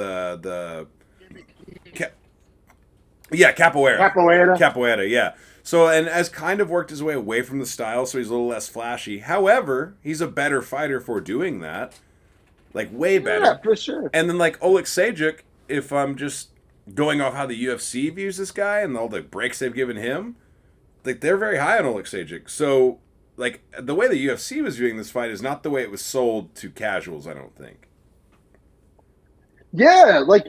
Capoeira. Capoeira, yeah. So, and has kind of worked his way away from the style, so he's a little less flashy. However, he's a better fighter for doing that. Like, way better. Yeah, for sure. And then, like, Oleksiejczuk, if I'm just going off how the UFC views this guy and all the breaks they've given him, like, they're very high on Oleksiejczuk. So, like, the way the UFC was viewing this fight is not the way it was sold to casuals, I don't think. Yeah, like,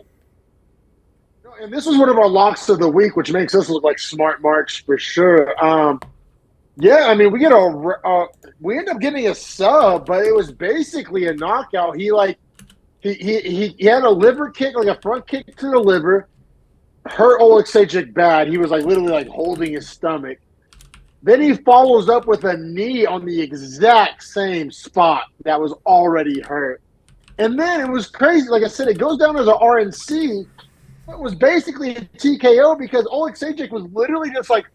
and this was one of our locks of the week, which makes us look like smart marks for sure. Yeah, I mean, we end up getting a sub, but it was basically a knockout. He had a liver kick, like a front kick to the liver, hurt Oleksiejczuk bad. He was like literally like holding his stomach. Then he follows up with a knee on the exact same spot that was already hurt. And then it was crazy. Like I said, it goes down as an RNC. It was basically a TKO because Oleksiejczuk was literally just like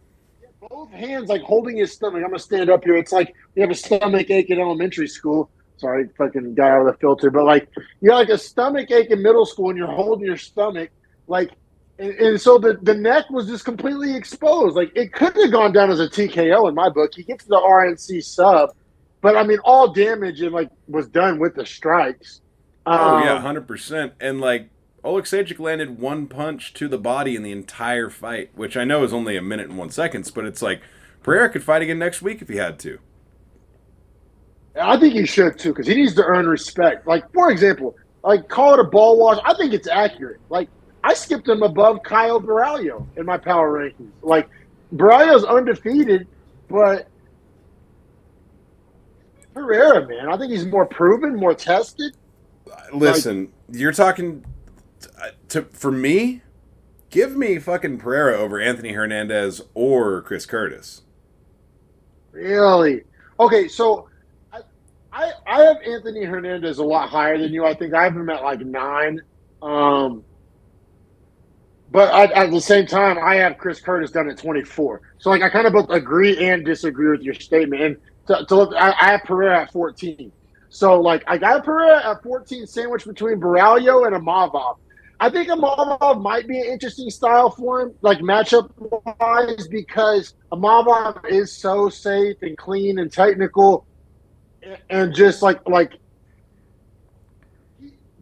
both hands like holding his stomach. I'm gonna stand up here. It's like you have a stomach ache in elementary school. Sorry, fucking guy out of the filter. But like you got like a stomach ache in middle school and you're holding your stomach. Like and so the neck was just completely exposed. Like it could have gone down as a TKO in my book. He gets the RNC sub. But I mean all damage and like was done with the strikes. Oh yeah, 100%. And like Oleksiejczuk landed one punch to the body in the entire fight, which I know is only a minute and 1 second, but it's like Pereira could fight again next week if he had to. I think he should too, because he needs to earn respect. Like, for example, like call it a ball wash. I think it's accurate. Like, I skipped him above Kyle Baralho in my power rankings. Like, Baralho's undefeated, but Pereira, man, I think he's more proven, more tested. Listen, you're talking for me. Give me fucking Pereira over Anthony Hernandez or Chris Curtis. Really? Okay, so I have Anthony Hernandez a lot higher than you. I think I have him at like 9. But at the same time, I have Chris Curtis down at 24. So like I kind of both agree and disagree with your statement. And to look, I have Pereira at 14. So like I got Pereira at 14, sandwiched between Baralho and Imavov. I think Imavov might be an interesting style for him, like matchup wise, because Imavov is so safe and clean and technical, and just like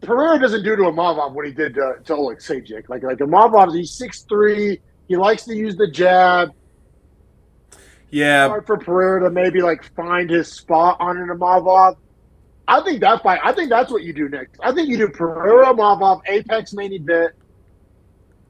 Pereira doesn't do to Imavov what he did to Oleksiejczuk. Like Imavov, he's 6'3", he likes to use the jab. Yeah, it's hard for Pereira to maybe like find his spot on an Imavov. I think that's what you do next. I think you do Pereira, Imavov, Apex main event.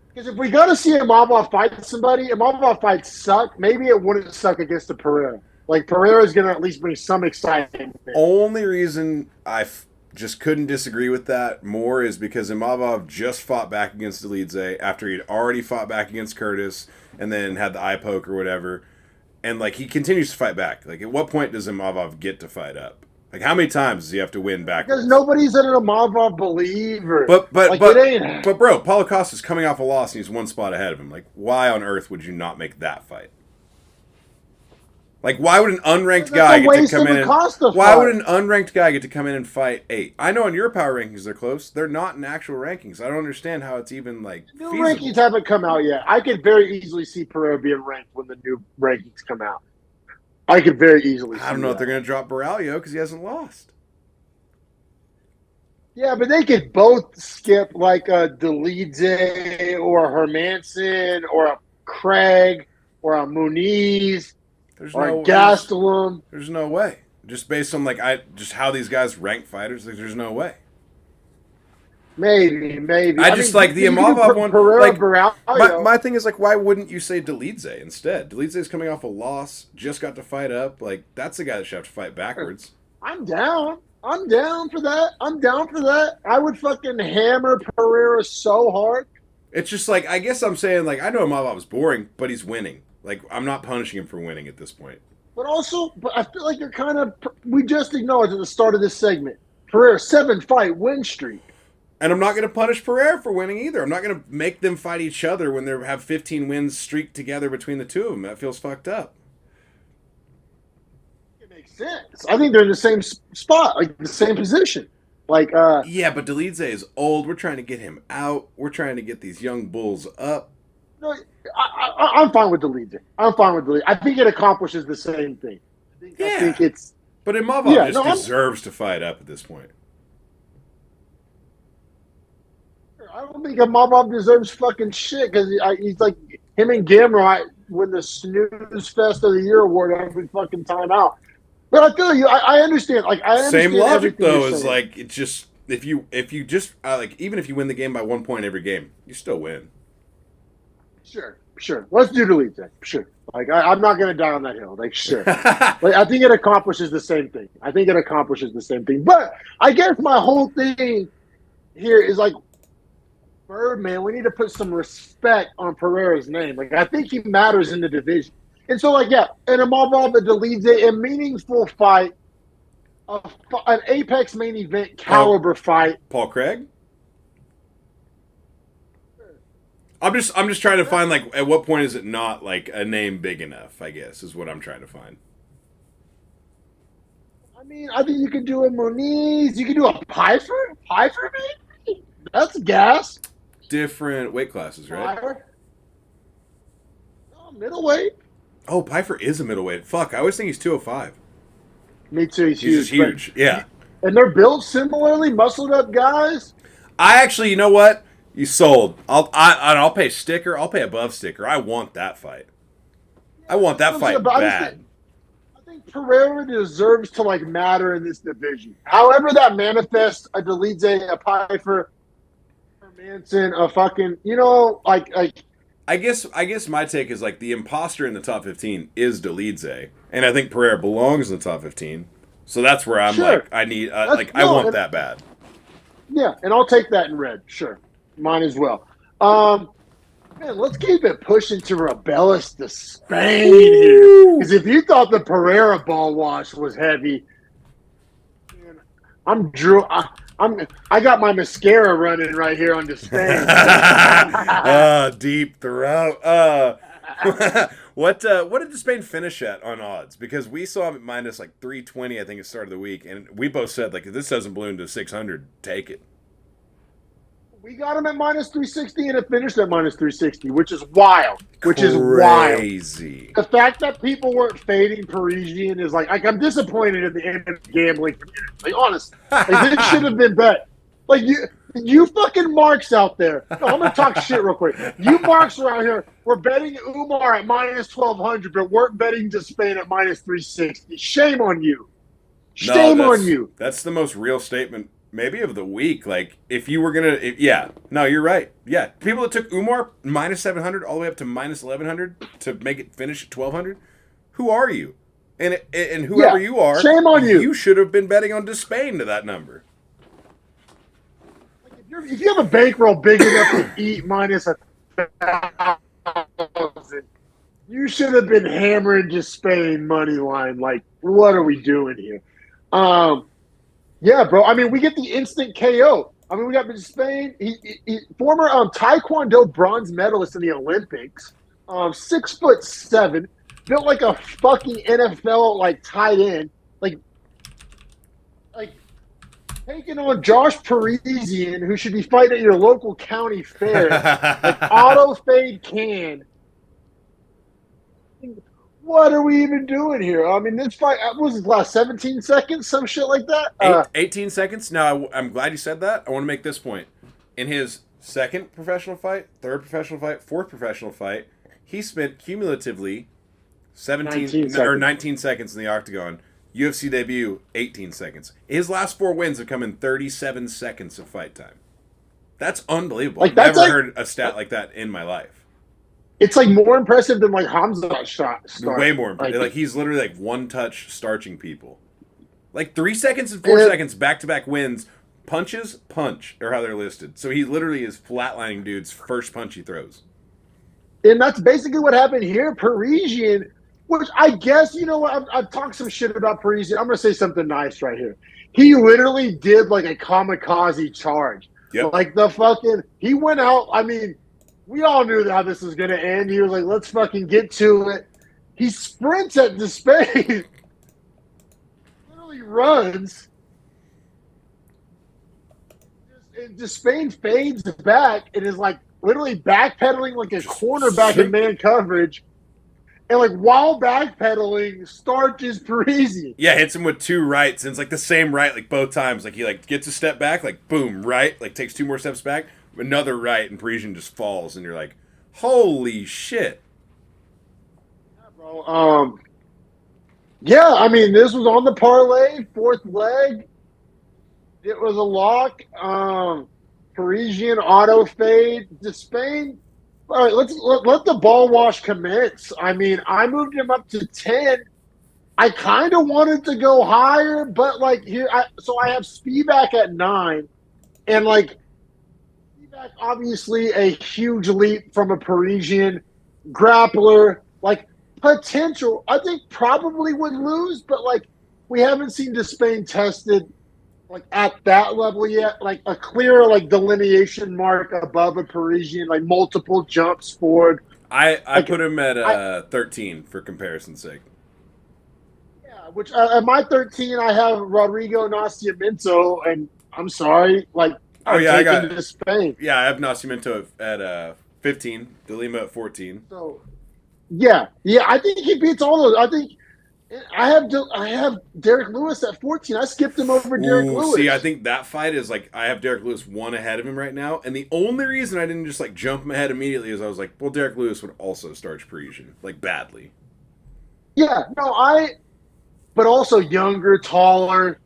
Because if we got to see Imavov fight somebody, Imavov fights suck. Maybe it wouldn't suck against the Pereira. Like Pereira is going to at least bring some excitement. Only reason I just couldn't disagree with that more is because Imavov just fought back against Blaydes after he'd already fought back against Curtis and then had the eye poke or whatever. And like he continues to fight back. Like at what point does Imavov get to fight up? Like, how many times does he have to win back? Because nobody's in an Imavov believer. But bro, Paulo Costa's coming off a loss and he's one spot ahead of him. Like, why on earth would you not make that fight? Like, why would an unranked guy get to come in? Why would an unranked guy get to come in and fight 8? I know in your power rankings they're close. They're not in actual rankings. I don't understand how it's even like. New rankings haven't come out yet. I could very easily see Pereira being ranked when the new rankings come out. I could very easily see I don't know if they're going to drop Baralho because he hasn't lost. Yeah, but they could both skip like a Blaydes or a Hermanson or a Craig or a Muniz or a Gastelum. There's no way. Just based on like just how these guys rank fighters, like there's no way. Maybe. I just like the Imavov one. Like, my thing is like, why wouldn't you say Blaydes instead? Blaydes is coming off a loss, just got to fight up. Like that's the guy that should have to fight backwards. I'm down for that. I would fucking hammer Pereira so hard. It's just like I guess I'm saying like I know Imavov's boring, but he's winning. Like I'm not punishing him for winning at this point. But I feel like you're kind of. We just acknowledged at the start of this segment, Pereira 7-fight win streak. And I'm not going to punish Pereira for winning either. I'm not going to make them fight each other when they have 15 wins streaked together between the two of them. That feels fucked up. It makes sense. I think they're in the same spot, like the same position. Like, yeah, but Delize is old. We're trying to get him out. We're trying to get these young bulls up. no, I'm fine with Delize. I'm fine with Delize. I think it accomplishes the same thing. I think Yeah, it's but Imavov yeah. just No, deserves to fight up at this point. I don't think Imavov deserves fucking shit because he's like him and Gamrot win the snooze fest of the year award every fucking time out. But I feel you. I understand. Like I Same understand logic everything you're though is saying. like it's just if you just like even if you win the game by 1 point every game, you still win. Sure. Let's do Delize. Sure. Like I'm not gonna die on that hill. Like sure. Like I think it accomplishes the same thing. I think it accomplishes the same thing. But I guess my whole thing here is like Birdman. We need to put some respect on Pereira's name. Like I think he matters in the division. And so like yeah, and above all, the Delize a meaningful fight, an Apex main event caliber fight. Paul Craig. I'm just trying to find like at what point is it not like a name big enough, I guess, is what I'm trying to find. I mean, I think you could do a Moniz. You could do a Pfeiffer. Pfeiffer, maybe? That's gas. Different weight classes, right? Fire. Oh, middleweight. Oh, Pfeiffer is a middleweight. Fuck, I always think he's 205. Me too. He's He's just huge. Yeah. And they're built similarly, muscled up guys. I actually, you know what? You sold. I'll pay sticker. I'll pay above sticker. I want that fight. I want that fight bad. I think Pereira deserves to like matter in this division. However, that manifests a Delize, a Pfeiffer, a Manson, a fucking like. I guess my take is like the imposter in the top 15 is Delize, and I think Pereira belongs in the top 15. So that's where I'm like I need I want that bad. Yeah, and I'll take that in red. Sure. Mine as well. Man, let's keep it pushing to Rebellis to Spain here. Because if you thought the Pereira ball wash was heavy, man, I got my mascara running right here on Despain. Deep throat. What did Despain finish at on odds? Because we saw him at minus like 320, I think, at the start of the week, and we both said like if this doesn't balloon to 600, take it. We got him at minus 360 and it finished at minus 360, which is wild. Crazy. The fact that people weren't fading Parisian is like I'm disappointed in the end of the gambling community. Like, honestly. Like, this should have been bet. Like, you fucking marks out there. No, I'm going to talk shit real quick. You marks around here, we're betting Umar at minus 1,200, but we're betting Despain at minus 360. Shame on you. Shame on you. That's the most real statement maybe of the week. Like, if you were going to... No, you're right. Yeah. People that took Umar minus 700 all the way up to minus 1,100 to make it finish at 1,200, who are you? And whoever you are... Shame on you. You should have been betting on Despain to that number. Like, if you have a bankroll big enough to eat minus 1,000, you should have been hammering Despain money line. Like, what are we doing here? Yeah, bro. I mean, we get the instant KO. I mean, we got Spain. He former Taekwondo bronze medalist in the Olympics. 6'7", built like a fucking NFL like tight end. Like taking on Josh Parisian, who should be fighting at your local county fair. Like auto fade can. What are we even doing here? I mean, this fight, what was it, last 17 seconds? Some shit like that? 18 seconds? Now, I'm glad you said that. I want to make this point. In his second professional fight, third professional fight, fourth professional fight, he spent cumulatively 19 seconds in the octagon. UFC debut, 18 seconds. His last 4 wins have come in 37 seconds of fight time. That's unbelievable. Like, I've never heard a stat like that in my life. It's like more impressive than like Hamza shot. Way more impressive. Like he's literally like one touch starching people. Like 3 seconds and 4 seconds back to back wins. Punches, punch, or how they're listed. So he literally is flatlining dudes first punch he throws. And that's basically what happened here. Parisian, which I guess, you know what, I've talked some shit about Parisian. I'm going to say something nice right here. He literally did like a kamikaze charge. Yep. Like he went out, I mean, we all knew how this was going to end. He was like, let's fucking get to it. He sprints at the space. Literally runs. Spain fades back and is like literally backpedaling like a Just cornerback in man coverage. And like while backpedaling, starches Parisian. Yeah, hits him with two rights, and it's like the same right like both times. Like he like gets a step back, like boom, right, like takes two more steps back, another right, and Parisian just falls, and you're like, holy shit. Yeah, bro. Yeah, I mean, this was on the parlay, fourth leg. It was a lock. Parisian auto fade to Spain. All right, let the ball wash commence. I mean, I moved him up to 10. I kind of wanted to go higher, but like so I have Spivak at 9, and like Spivak obviously a huge leap from a Parisian grappler. Like potential, I think probably would lose, but like we haven't seen Despain tested like at that level yet. Like a clear like delineation mark above a Parisian, like multiple jumps forward. I Like put him at I, 13 for comparison's sake. Yeah, which at my 13, I have Rodrigo Nascimento, and I'm sorry, like Oh I'm yeah, I taking got to Spain. I have Nascimento at 15, De Lima at 14. So yeah, I think he beats all those. I think I have Derek Lewis at 14. I skipped him over Derek Ooh, see, I Lewis. think that fight is like I have Derek Lewis one ahead of him right now, and the only reason I didn't just like jump him ahead immediately is I was like, well, Derek Lewis would also starch Parisian like badly. Yeah, no, but also younger, taller,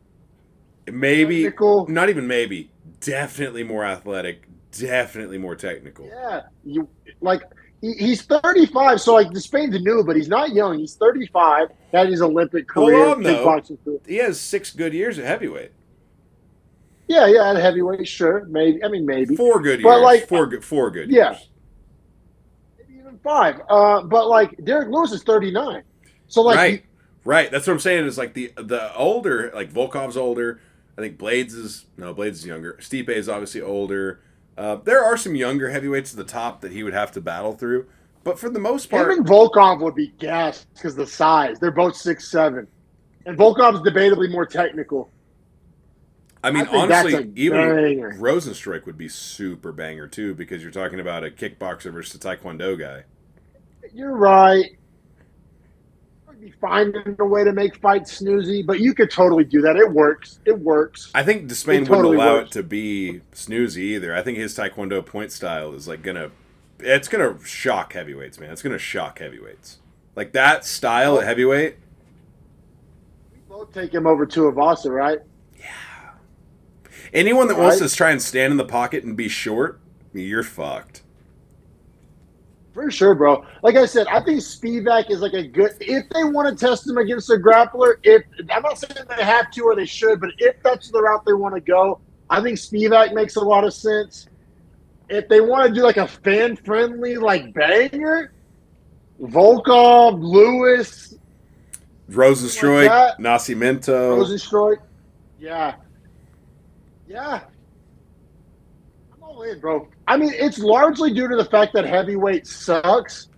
Maybe technical. not even maybe, definitely more athletic, definitely more technical. Yeah, you like he's 35, so like Spain's new, but he's not young. He's 35. Had his Olympic Hold career, on though, kickboxing career. he has 6 good years at heavyweight. Yeah, at heavyweight, sure, maybe. I mean, maybe 4 good but years, like, four good yeah, years. maybe even 5. But like Derek Lewis is 39, so like Right, right. That's what I'm saying. Is like the older, like Volkov's older. I think Blaydes is younger. Stipe is obviously older. There are some younger heavyweights at the top that he would have to battle through, but for the most him part, and Volkov would be gassed because the size. They're both 6'7", and Volkov's debatably more technical. I I mean, think that's a honestly, even banger. Rosenstruik would be super banger too, because you're talking about a kickboxer versus a taekwondo guy. You're right. I'd be finding a way to make fights snoozy, but you could totally do that. It works. It works. I think It Despain wouldn't totally allow it works. to be snoozy either. I think his taekwondo point style is like it's gonna shock heavyweights, man. It's gonna shock heavyweights. Like that style at heavyweight. We both take him over Tuivasa, right? Anyone that All wants right. to try and stand in the pocket and be short, you're fucked. For sure, bro. Like I said, I think Spivak is like a good. If they want to test him against a grappler, if I'm not saying they have to or they should, but if that's the route they want to go, I think Spivak makes a lot of sense. If they want to do like a fan friendly like banger, Volkov, Lewis, like Rosenstruik, that, Nascimento. Rosenstruik, yeah, yeah. I'm all in, bro. I mean, it's largely due to the fact that heavyweight sucks,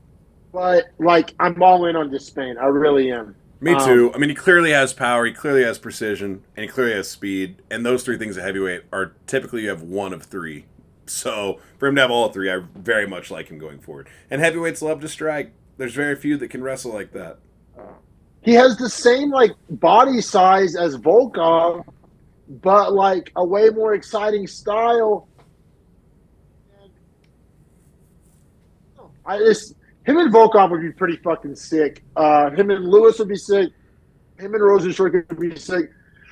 but like I'm all in on this Spain. I really am. Me too. I mean, he clearly has power, he clearly has precision, and he clearly has speed. And those three things at heavyweight are typically you have one of three. So for him to have all three, I very much like him going forward. And heavyweights love to strike. There's very few that can wrestle like that. He has the same like body size as Volkov, but like a way more exciting style. I just him and Volkov would be pretty fucking sick. Him and Lewis would be sick. Him and Rosenstruik would be sick.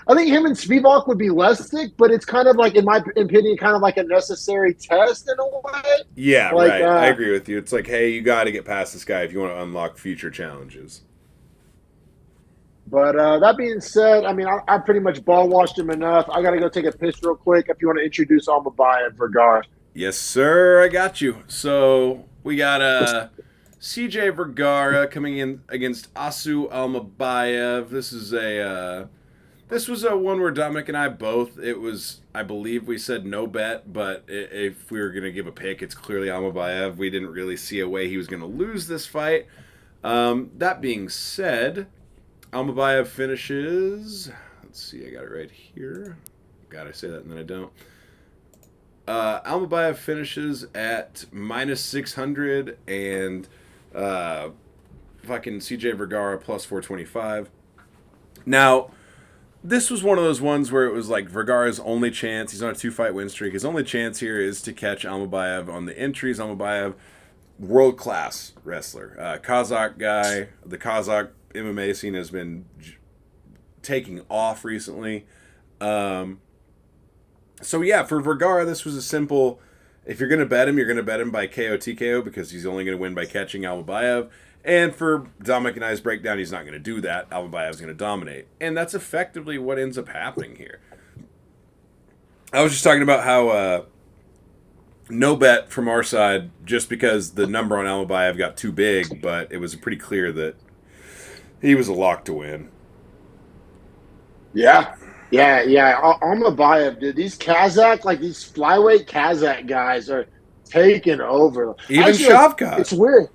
I think him and Spivak would be less sick, but it's kind of like, in my opinion, kind of like a necessary test in a way. Yeah, Like, right. I agree with you. It's like, hey, you got to get past this guy if you want to unlock future challenges. But that being said, I mean, I pretty much ball washed him enough. I got to go take a piss real quick. If you want to introduce Almabaya and Vergara. Yes, sir. I got you. So we got CJ Vergara coming in against Asu Almabayev. This was a one where Dominic and I both. It was, I believe, we said no bet, but if we were gonna give a pick, it's clearly Almabayev. We didn't really see a way he was gonna lose this fight. That being said, Almabayev finishes. Let's see, I got it right here. God, I say that and then I don't. Almabayev finishes at -600 and fucking CJ Vergara plus 425. Now, this was one of those ones where it was like Vergara's only chance. He's on a 2-fight win streak. His only chance here is to catch Almabayev on the entries. Almabayev, world-class wrestler. Kazakh guy. The Kazakh MMA scene has been taking off recently. So yeah, for Vergara, this was a simple, if you're going to bet him, you're going to bet him by KO TKO because he's only going to win by catching Almabayev. And for Dominic and I's breakdown, he's not going to do that. Almabayev's going to dominate. And that's effectively what ends up happening here. I was just talking about how no bet from our side just because the number on Almabayev got too big, but it was pretty clear that he was a lock to win. Yeah. Almabayev, dude. These Kazakh, like these flyweight Kazakh guys are taking over. Even Shavkat. It's weird.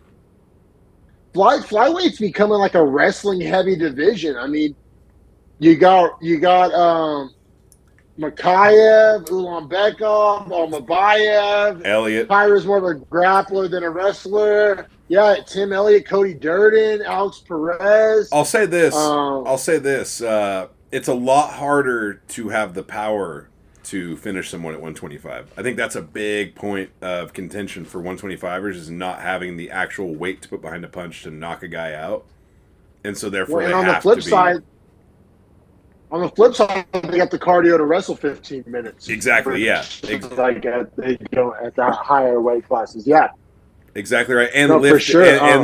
Flyweight's becoming like a wrestling heavy division. I mean, you got Makayev, Ulanbekov, Almabayev. Elliott. Kyler's more of a grappler than a wrestler. Yeah, Tim Elliott, Cody Durden, Alex Perez. I'll say this. It's a lot harder to have the power to finish someone at 125. I think that's a big point of contention for 125ers is not having the actual weight to put behind a punch to knock a guy out. And so therefore on the flip side, they got the cardio to wrestle 15 minutes. Exactly, yeah. Like they go at the higher weight classes. Yeah. Exactly right. And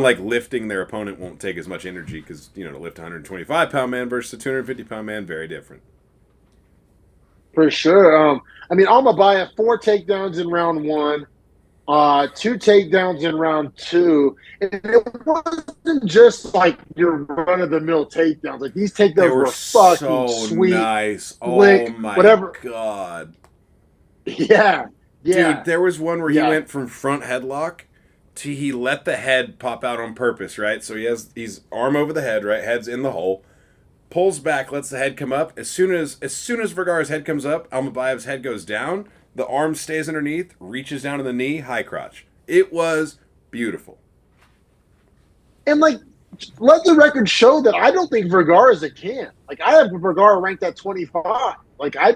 like lifting their opponent won't take as much energy because, to lift a 125-pound man versus a 250-pound man, very different. For sure. Almabayev, 4 takedowns in round 1, 2 takedowns in round 2. And it wasn't just like your run-of-the-mill takedowns. Like these takedowns were fucking so sweet, nice. slick, oh my whatever. God. Yeah. Dude, there was one where he went from front headlock to he let the head pop out on purpose, right? So he's arm over the head, right? Head's in the hole. Pulls back, lets the head come up. As soon as Vergara's head comes up, Almabayev's head goes down. The arm stays underneath, reaches down to the knee, high crotch. It was beautiful. And let the record show that I don't think Vergara's a can. Like I have Vergara ranked at 25. Like I'm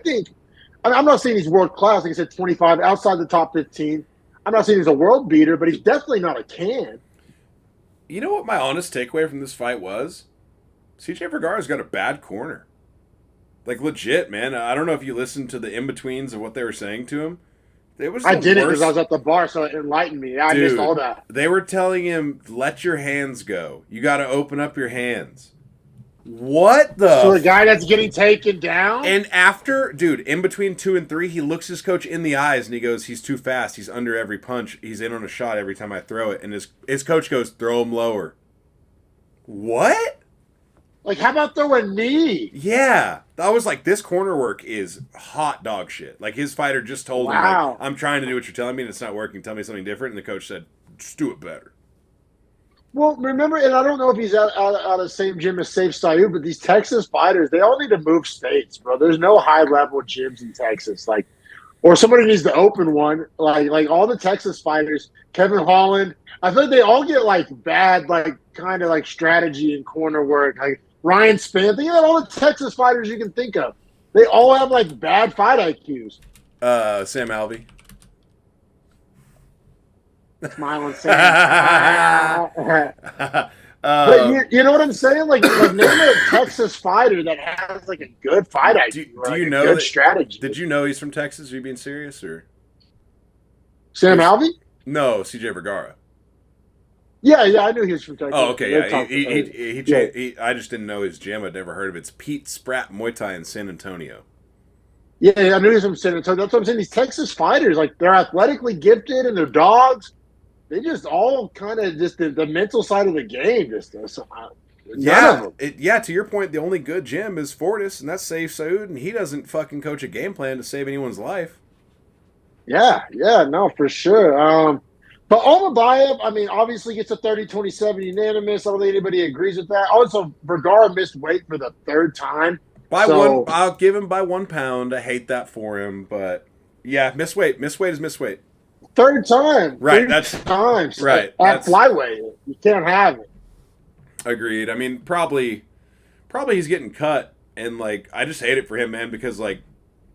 not saying he's world class. Like I said, 25 outside the top 15. I'm not saying he's a world beater, but he's definitely not a can. You know what my honest takeaway from this fight was? CJ Vergara's got a bad corner. Like, legit, man. I don't know if you listened to the in-betweens of what they were saying to him. I didn't because I was at the bar, so it enlightened me. I missed all that. They were telling him, let your hands go. You got to open up your hands. What the? So the guy that's getting taken down? And after, dude, in between 2 and 3, he looks his coach in the eyes and he goes, he's too fast. He's under every punch. He's in on a shot every time I throw it. And his coach goes, throw him lower. What? Like, how about throw a knee? Yeah. I was like, this corner work is hot dog shit. Like, his fighter just told him, like, I'm trying to do what you're telling me and it's not working. Tell me something different. And the coach said, just do it better. Well, remember, and I don't know if he's out of the same gym as Safe Saud, but these Texas fighters, they all need to move states, bro. There's no high-level gyms in Texas. Like, or somebody needs to open one. Like all the Texas fighters, Kevin Holland, I feel like they all get, like, bad, like, kind of, like, strategy and corner work. Like, Ryan Spann, think about all the Texas fighters you can think of. They all have, like, bad fight IQs. Sam Alvey. Smiling Sam. But you know what I'm saying? Like name a Texas fighter that has like a good fight IQ. Do you know good strategy? Did you know he's from Texas? Are you being serious or? Sam Alvey? No, CJ Vergara. Yeah, I knew he was from Texas. Oh, okay, yeah. I just didn't know his gym. I'd never heard of it. It's Pete Spratt Muay Thai in San Antonio. Yeah, I knew he was from San Antonio. That's what I'm saying. These Texas fighters, like they're athletically gifted and they're dogs. They just all kind of just the mental side of the game. Just to your point, the only good gym is Fortis, and that's Safe Saud, and he doesn't fucking coach a game plan to save anyone's life. Yeah, no, for sure. But Almabayev, I mean, obviously gets a 30-27 unanimous. I don't think anybody agrees with that. Also, Vergara missed weight for the 3rd time. I'll give him by 1 pound. I hate that for him, but Yeah, miss weight. Miss weight is miss weight. Third time. Right. Three times. Right. At flyweight. You can't have it. Agreed. I mean, probably he's getting cut, and like I just hate it for him, man, because like,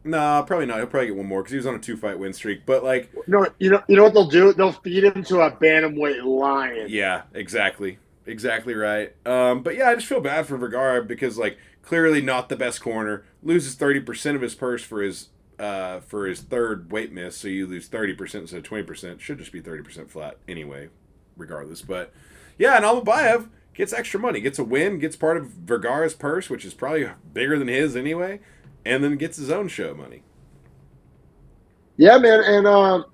nah, probably not. He'll probably get one more because he was on a 2-fight win streak. But like, no, you know what they'll do? They'll feed him to a bantamweight lion. Yeah, exactly right. But yeah, I just feel bad for Vergara because like clearly not the best corner. Loses 30% of his purse for his third weight miss, so you lose 30% instead of 20%. Should just be 30% flat anyway, regardless. But yeah, and Almabayev gets extra money, gets a win, gets part of Vergara's purse, which is probably bigger than his anyway, and then gets his own show money. Yeah, man, and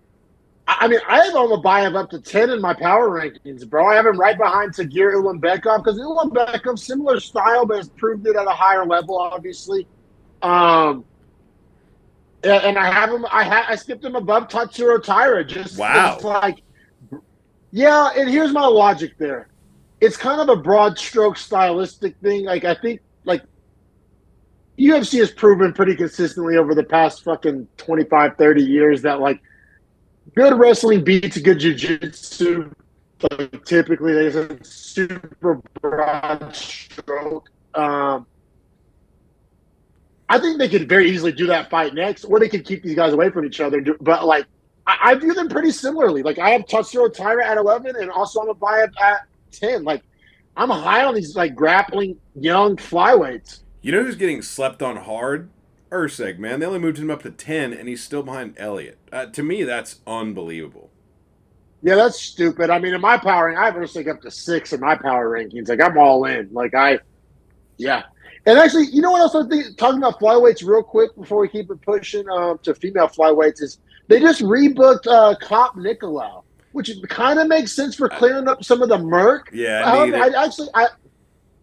I mean, I have Almabayev up to 10 in my power rankings, bro. I have him right behind Tagir Ulanbekov because Ulanbekov, similar style, but has proved it at a higher level, obviously. And I have him. I skipped him above Tatsuro Taira. Just wow. Like, yeah. And here's my logic there. It's kind of a broad stroke stylistic thing. Like I think like UFC has proven pretty consistently over the past fucking 25, 30 years that like good wrestling beats good jiu-jitsu. Like, typically, there's a super broad stroke. I think they could very easily do that fight next, or they could keep these guys away from each other. But like, I view them pretty similarly. Like, I have Tatsuro Taira at 11, and also Almabayev at 10. Like, I'm high on these like grappling young flyweights. You know who's getting slept on hard? Urseg, man. They only moved him up to 10, and he's still behind Elliott. To me, that's unbelievable. Yeah, that's stupid. I mean, in my power, I have Urseg up to 6 in my power rankings. Like, I'm all in. Like, yeah. And actually, you know what else I think? Talking about flyweights real quick before we keep it pushing to female flyweights is they just rebooked Cop Nicolau, which kind of makes sense for clearing up some of the murk. Yeah,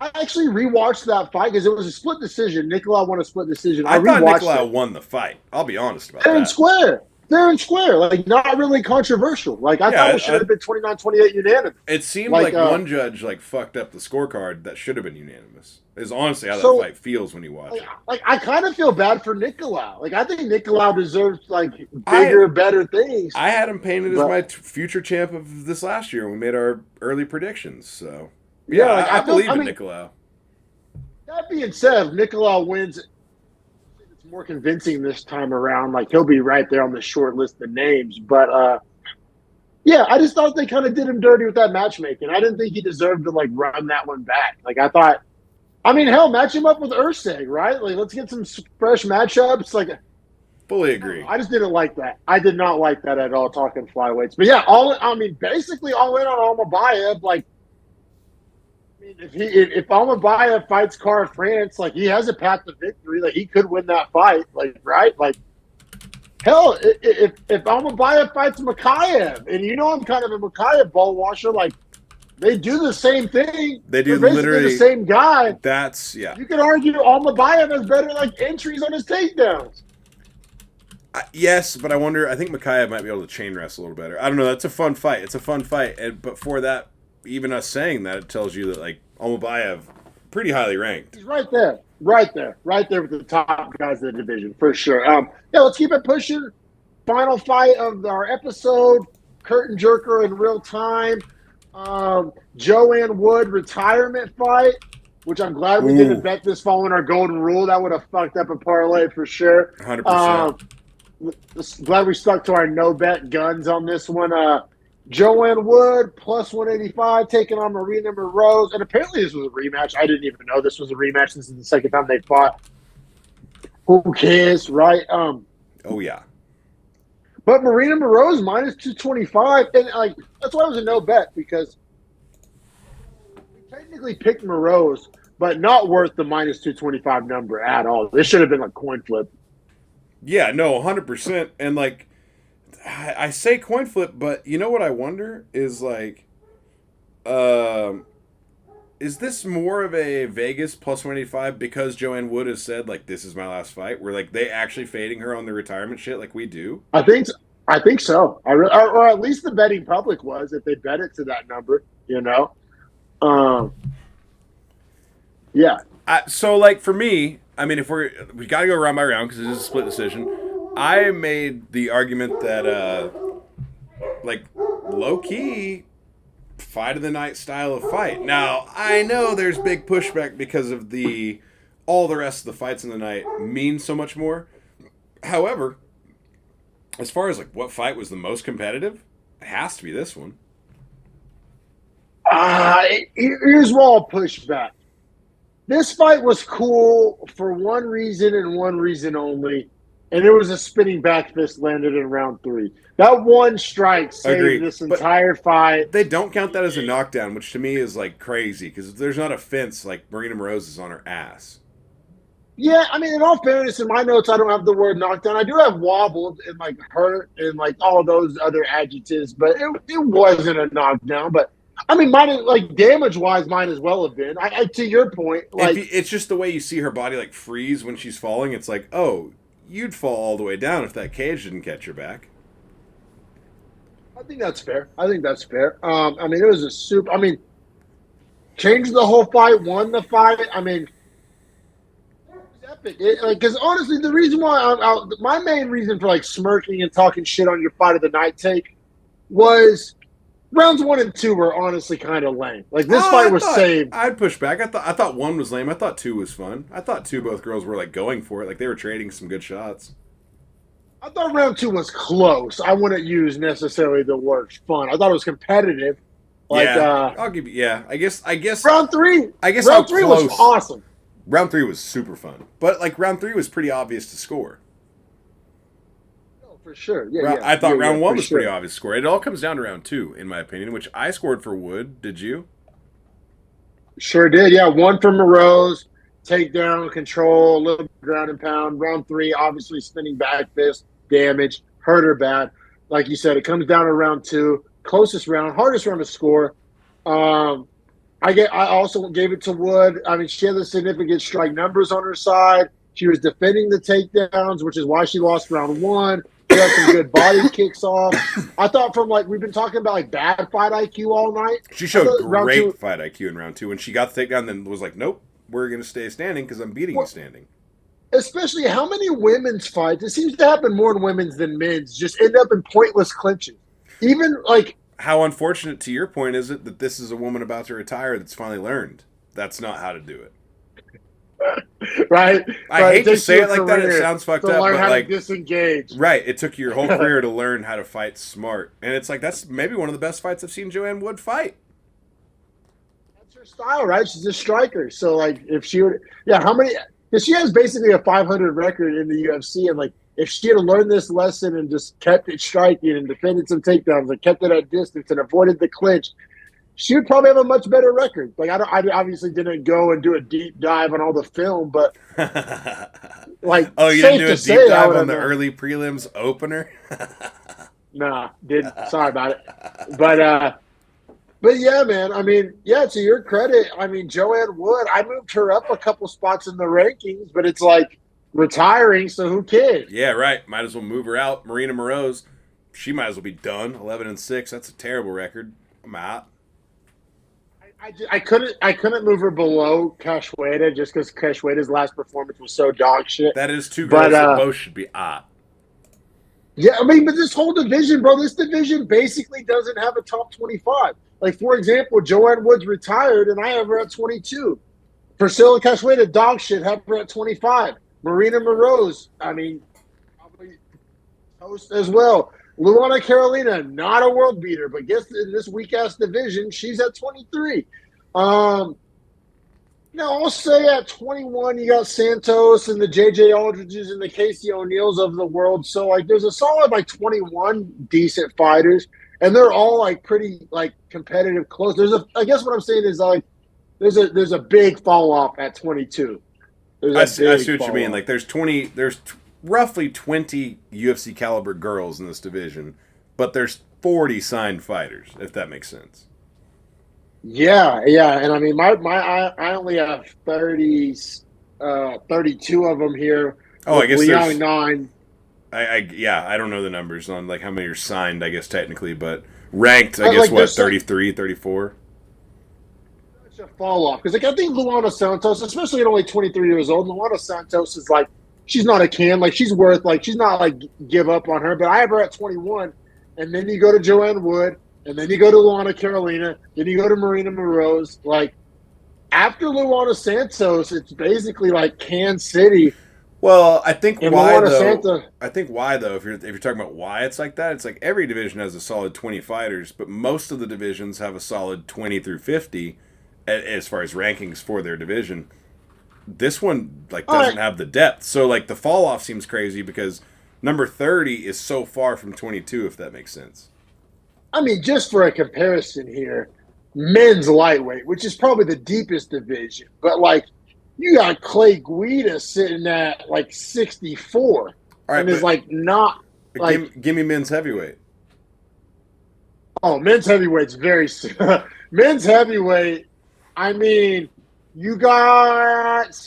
I actually rewatched that fight because it was a split decision. Nicolau won a split decision. I thought Nicolau won the fight. I'll be honest about that. Fair and square. Like, not really controversial. Like, I thought it should have been 29-28 unanimous. It seemed like one judge, like, fucked up the scorecard that should have been unanimous. Is honestly how that fight feels when you watch it. Like, I kind of feel bad for Nicolau. Like, I think Nicolau deserves, like, bigger, better things. I had him painted as my future champ of this last year when we made our early predictions, so... Yeah, like, I believe in Nicolau. That being said, if Nicolau wins, it's more convincing this time around. Like, he'll be right there on the short list of names. But, yeah, I just thought they kind of did him dirty with that matchmaking. I didn't think he deserved to, like, run that one back. Like, I thought, I mean, hell, match him up with Urseg, right? Like, let's get some fresh matchups. Like, fully agree. I just didn't like that. I did not like that at all, talking flyweights. But, yeah, basically all in on Almabayev, like, if Almabayev fights Cara France, like, he has a path to victory. Like, he could win that fight, like, right? Like, hell, if Almabayev fights Makayev, and you know I'm kind of a Makayev ball washer, like, they do the same thing. They do literally the same guy. That's, yeah. You could argue Almabayev has better, like, entries on his takedowns. Yes, but I think Makayev might be able to chain wrestle a little better. I don't know. That's a fun fight. It's a fun fight. But for that, even us saying that, it tells you that, like, Almabayev, pretty highly ranked. He's right there with the top guys in the division, for sure. Yeah, let's keep it pushing. Final fight of our episode, curtain jerker in real time. Joanne Wood retirement fight, which I'm glad we didn't bet this following our golden rule. That would have fucked up a parlay for sure. 100%. Glad we stuck to our no bet guns on this one. Joanne Wood, plus 185, taking on Marina Moroz. And apparently this was a rematch. I didn't even know this was a rematch. This is the second time they fought. Who cares, right? Oh, yeah. But Marina Moroz, minus 225. And, like, that's why it was a no bet, because we technically picked Moroz, but not worth the minus 225 number at all. This should have been a coin flip. Yeah, no, 100%. And, like, I say coin flip, but you know what I wonder is, like, is this more of a Vegas plus 185 because Joanne Wood has said, like, this is my last fight? Where, like, they actually fading her on the retirement shit like we do? I think so. Or at least the betting public was, if they bet it to that number, you know? Yeah. So, like, for me, I mean, we got to go round by round because it is a split decision. I made the argument that like low key fight of the night style of fight. Now I know there's big pushback because of all the rest of the fights in the night mean so much more. However, as far as like what fight was the most competitive, it has to be this one. Here's where I'll push back. This fight was cool for one reason and one reason only, and it was a spinning back fist landed in round 3. That one strike saved this entire fight. They don't count that as a knockdown, which to me is like crazy because there's not a fence like Marina Moroz is on her ass. Yeah, I mean, in all fairness, in my notes, I don't have the word knockdown. I do have wobbled and like hurt and like all those other adjectives, but it wasn't a knockdown. But I mean, mine like damage wise, might as well have been. I to your point, like it's just the way you see her body like freeze when she's falling. It's like, oh, you'd fall all the way down if that cage didn't catch your back. I think that's fair. I mean, it was a super. I mean, changed the whole fight, won the fight. I mean. Because honestly, the reason why my main reason for like smirking and talking shit on your fight of the night take was rounds 1 and 2 were honestly kind of lame. Like this fight was saved. I'd push back. I thought 1 was lame. I thought 2 was fun. I thought 2 both girls were like going for it. Like they were trading some good shots. I thought round 2 was close. I wouldn't use necessarily the word fun. I thought it was competitive. Like, yeah, I'll give you. Yeah, I guess. Round 3. I guess round 3 was awesome. Round 3 was super fun, but like round 3 was pretty obvious to score. Oh, for sure. Yeah, I thought round 1 was pretty obvious to score. It all comes down to round 2, in my opinion, which I scored for Wood. Did you? Sure did. Yeah, 1 for Moroz, takedown, control, a little ground and pound. Round 3, obviously spinning back fist, damage, hurt her bad. Like you said, it comes down to round 2, closest round, hardest round to score. I also gave it to Wood. I mean, she had the significant strike numbers on her side. She was defending the takedowns, which is why she lost round 1. She had some good body kicks off. I thought from like we've been talking about like bad fight IQ all night. She showed great fight IQ in round 2. When she got the takedown, then was like, nope, we're going to stay standing because I'm beating you standing. Especially how many women's fights, it seems to happen more in women's than men's, just end up in pointless clinches. Even like... How unfortunate, to your point, is it that this is a woman about to retire that's finally learned that's not how to do it? Right? I hate to say it like that. It sounds fucked up. Learn but how like, to disengage. Right. It took you your whole career to learn how to fight smart. And it's like, that's maybe one of the best fights I've seen Joanne Wood fight. That's her style, right? She's a striker. So, like, if she would... Yeah, how many... Because she has basically a 500 record in the UFC. And, like, if she had learned this lesson and just kept it striking and defended some takedowns and kept it at distance and avoided the clinch, she would probably have a much better record. Like, I obviously didn't go and do a deep dive on all the film, but like, oh, you didn't do a deep dive on the early prelims opener? Nah, didn't. Sorry about it. But yeah, man. I mean, yeah. To your credit, I mean, Joanne Wood. I moved her up a couple spots in the rankings, but it's like. Retiring, so who cares? Yeah, right. Might as well move her out. Marina Moroz, she might as well be done. 11-6. That's a terrible record. I'm out. I couldn't move her below Cachoeira just because Cachoeira's last performance was so dog shit. That is 2 girls that both should be out. Yeah, I mean, but this whole division, bro, this division basically doesn't have a top 25. Like, for example, Joanne Woods retired, and I have her at 22. Priscilla Cachoeira, dog shit, have her at 25. Marina Moroz, I mean, probably host as well. Luana Carolina, not a world beater, but guess in this weak-ass division, she's at 23. Now, I'll say at 21, you got Santos and the J.J. Aldridges and the Casey O'Neills of the world. So, like, there's a solid, like, 21 decent fighters, and they're all, like, pretty, like, competitive close. I guess what I'm saying is, like, there's a big fall-off at 22. I see what you mean. Like, there's roughly 20 UFC caliber girls in this division, but there's 40 signed fighters, if that makes sense. Yeah, and I mean, I only have 32 of them here. Oh, I guess there's 9. I don't know the numbers on like how many are signed, I guess technically, but ranked, I guess like what 33, 34. A fall off because like I think Luana Santos, especially at only 23 years old, Luana Santos is like she's not a can. Like, she's worth, like, she's not, like, give up on her. But I have her at 21. And then you go to Joanne Wood. And then you go to Luana Carolina. Then you go to Marina Moroz. Like, after Luana Santos, it's basically like Kansas City. Well, I think and why Luana though. Santa, I think why though. If you're talking about why it's like that, it's like every division has a solid 20 fighters, but most of the divisions have a solid 20 through 50 as far as rankings for their division. This one like doesn't have the depth, so like the fall off seems crazy because number 30 is so far from 22. If that makes sense. I mean, just for a comparison here, men's lightweight, which is probably the deepest division, but like you got Clay Guida sitting at like 64, All right, and is like not like give me men's heavyweight. Oh, men's heavyweight's very men's heavyweight. I mean, you got.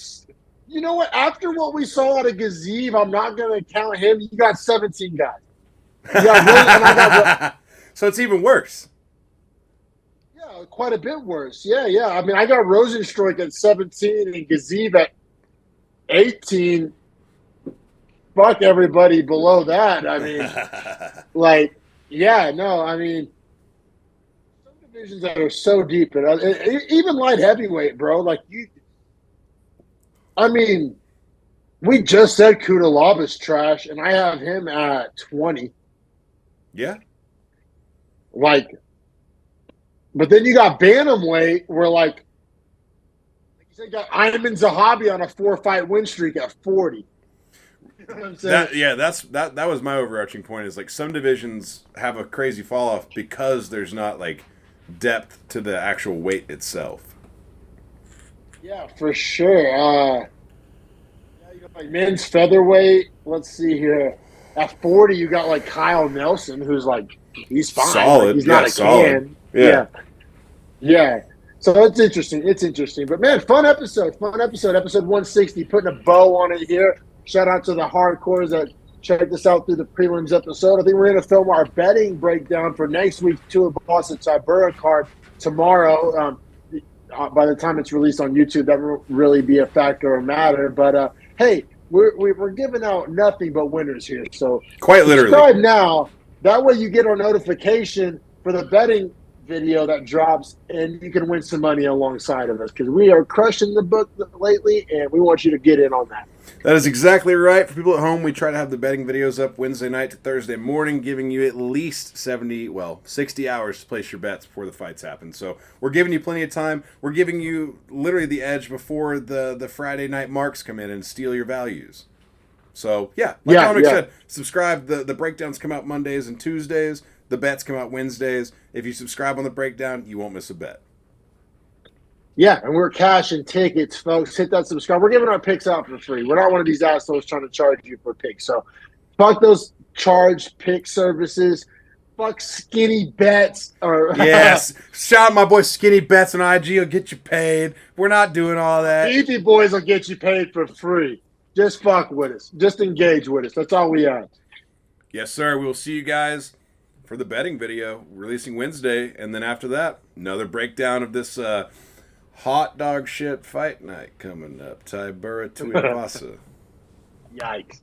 You know what? After what we saw out of Gaziv, I'm not going to count him. You got 17 guys. You got so it's even worse. Yeah, quite a bit worse. Yeah. I mean, I got Rosenstruik at 17 and Gaziv at 18. Fuck everybody below that. I mean, like, yeah, no, I mean, some divisions that are so deep, and even light heavyweight, bro. Like I mean, we just said Kudalava's trash, and I have him at 20. Yeah. Like, but then you got bantamweight, where like you said, you got Ayman Zahabi on a 4-fight win streak at 40. You know what I'm saying? That was my overarching point. Is like some divisions have a crazy fall off because there's not like depth to the actual weight itself. Yeah, for sure. You got like men's featherweight. Let's see here. At 40, you got like Kyle Nelson, who's like he's fine. Solid. Like, he's not a solid. can. Yeah. So it's interesting. But man, fun episode. Episode 160. Putting a bow on it here. Shout out to the hardcores that checked us out through the prelims episode. I think we're going to film our betting breakdown for next week's Tour Boston Tibera card tomorrow. By the time it's released on YouTube, that won't really be a factor or matter. But hey, we're giving out nothing but winners here. So quite literally, subscribe now. That way you get our notification for the betting video that drops, and you can win some money alongside of us because we are crushing the book lately, and we want you to get in on that. That is exactly right. For people at home, we try to have the betting videos up Wednesday night to Thursday morning, giving you at least 60 hours to place your bets before the fights happen. So we're giving you plenty of time. We're giving you literally the edge before the Friday night marks come in and steal your values. So, like Dominic said, subscribe. The breakdowns come out Mondays and Tuesdays. The bets come out Wednesdays. If you subscribe on the breakdown, you won't miss a bet. Yeah, and we're cashing tickets, folks. Hit that subscribe. We're giving our picks out for free. We're not one of these assholes trying to charge you for picks. So fuck those charged pick services. Fuck Skinny Bets. Yes. Shout out my boy Skinny Bets on IG. Will get you paid. We're not doing all that. Beefy Boys will get you paid for free. Just fuck with us. Just engage with us. That's all we ask. Yes, sir. We will see you guys for the betting video releasing Wednesday. And then after that, another breakdown of this hot dog shit fight night coming up. Tibera Tuivasa. Yikes.